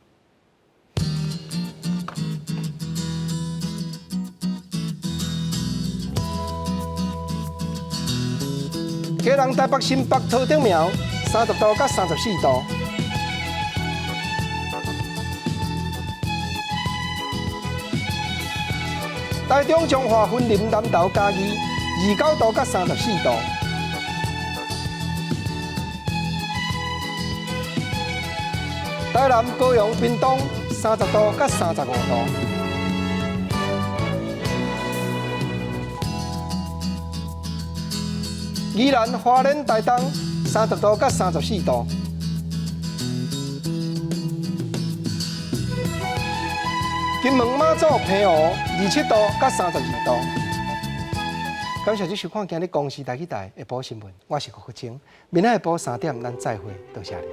基隆、台北、新北、桃竹苗30度到34度。台中、彰化、云林、南投、嘉义29度到34度。台南、高雄、屏东30度到35度。宜兰、花莲、台东30度到34度。金门、马祖、澎湖27度到32度。感谢你收看今日公视台语台下晡新闻，我是郭福清。明仔下晡3点，咱再会，多谢你。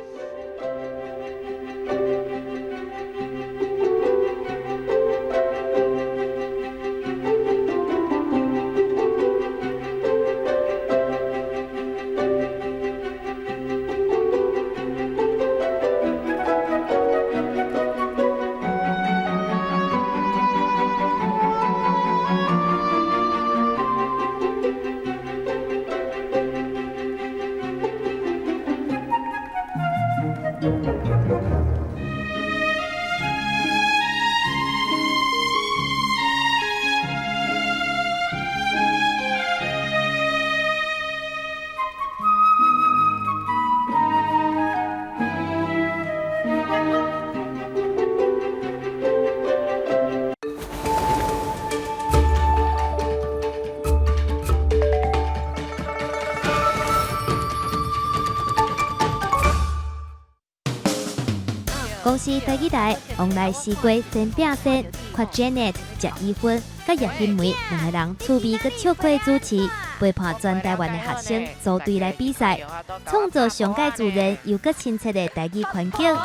公司台语台往来西瓜先饼先，看 Janet、谢依芬、甲叶欣梅两个人趣味佮笑话主持，陪伴全台湾的学生组队来比赛，创造上界自然又佮亲切的台语环境。摕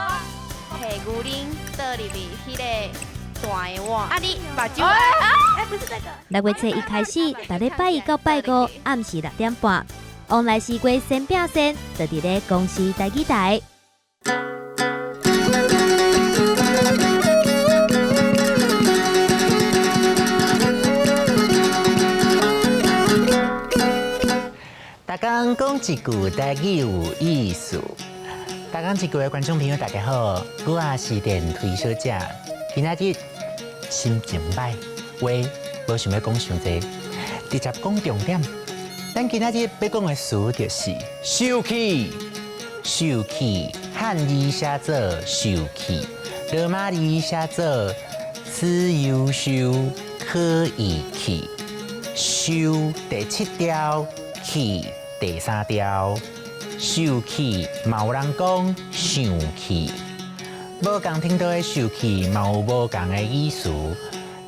牛奶倒入去迄个大的碗，啊你目睭不是这个。 6月7日开始，每礼拜1到拜5暗时6点半，往来西瓜先饼先，就伫咧公司台语台。大家讲一句台语有意思。大家一句的观众朋友，大家好，我也是电推小姐。今仔日心情歹，话无想要讲伤济，直接讲重点。咱今仔日要讲的词就是受气，受气，汉字写作受气，罗马字写作思优秀，可以气，受第7条，气。第3条，受气，嘛有人讲上气，无共听到的受气，嘛有无共的意思。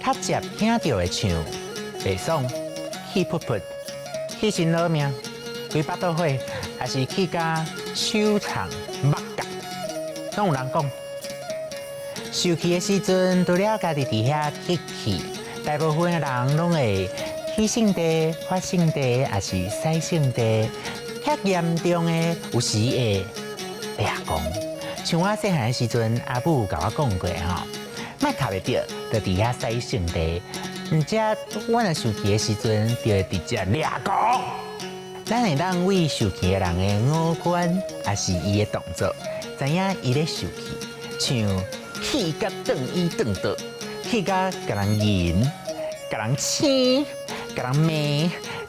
较接听到的唱，袂爽，气噗噗，气心老命，规巴肚火，还是气甲手长目角，拢有人讲。受气的时阵，除了家己伫遐吸气，大部分的人拢会。气性地、发性地，也是塞性地，较严重的有时会掠狂。像我细汉的时阵，阿母甲我讲过吼，莫卡袂着，就伫遐塞性地。毋则我若受气的时阵，就会直接掠狂。咱会当为受气的人的五官，也是伊的动作，知影伊咧受气，像气甲转伊转倒，气甲甲人引，甲人青。甲人骂，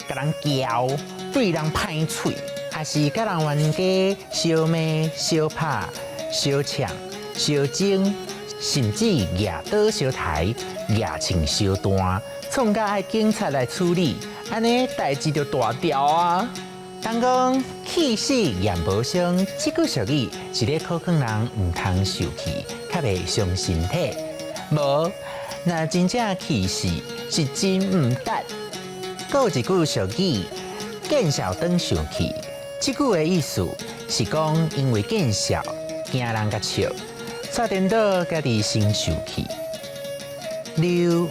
甲人叫，对人歹嘴，还是甲人冤家相骂、相拍、相抢、相争，甚至举刀相抬、举枪相弹，创甲爱警察来处理，安尼代志就大条啊！当讲气死言无伤，这句俗语是咧考劝人唔通受气，较袂伤身体。无，若真正气死，是真唔得。还有一句俗语，见笑转生气。这句的意思是讲，因为见笑，惊人甲笑，刷颠倒家己先受气，溜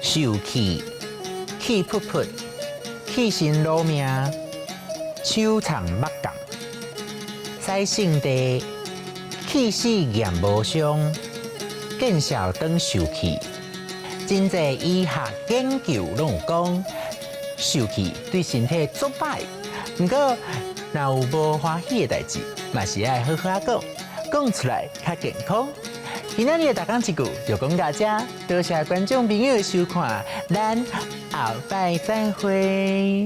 受气，气噗噗，气身落命，手长目杠，使性地，气死验无伤，见效当受气。真侪医学研究拢有讲，受气对身体足歹。不过，若有无欢喜的代志，嘛是爱好好讲，讲出来较健康。今仔日大讲一句，就讲到这，多谢观众朋友的收看，咱后摆再会。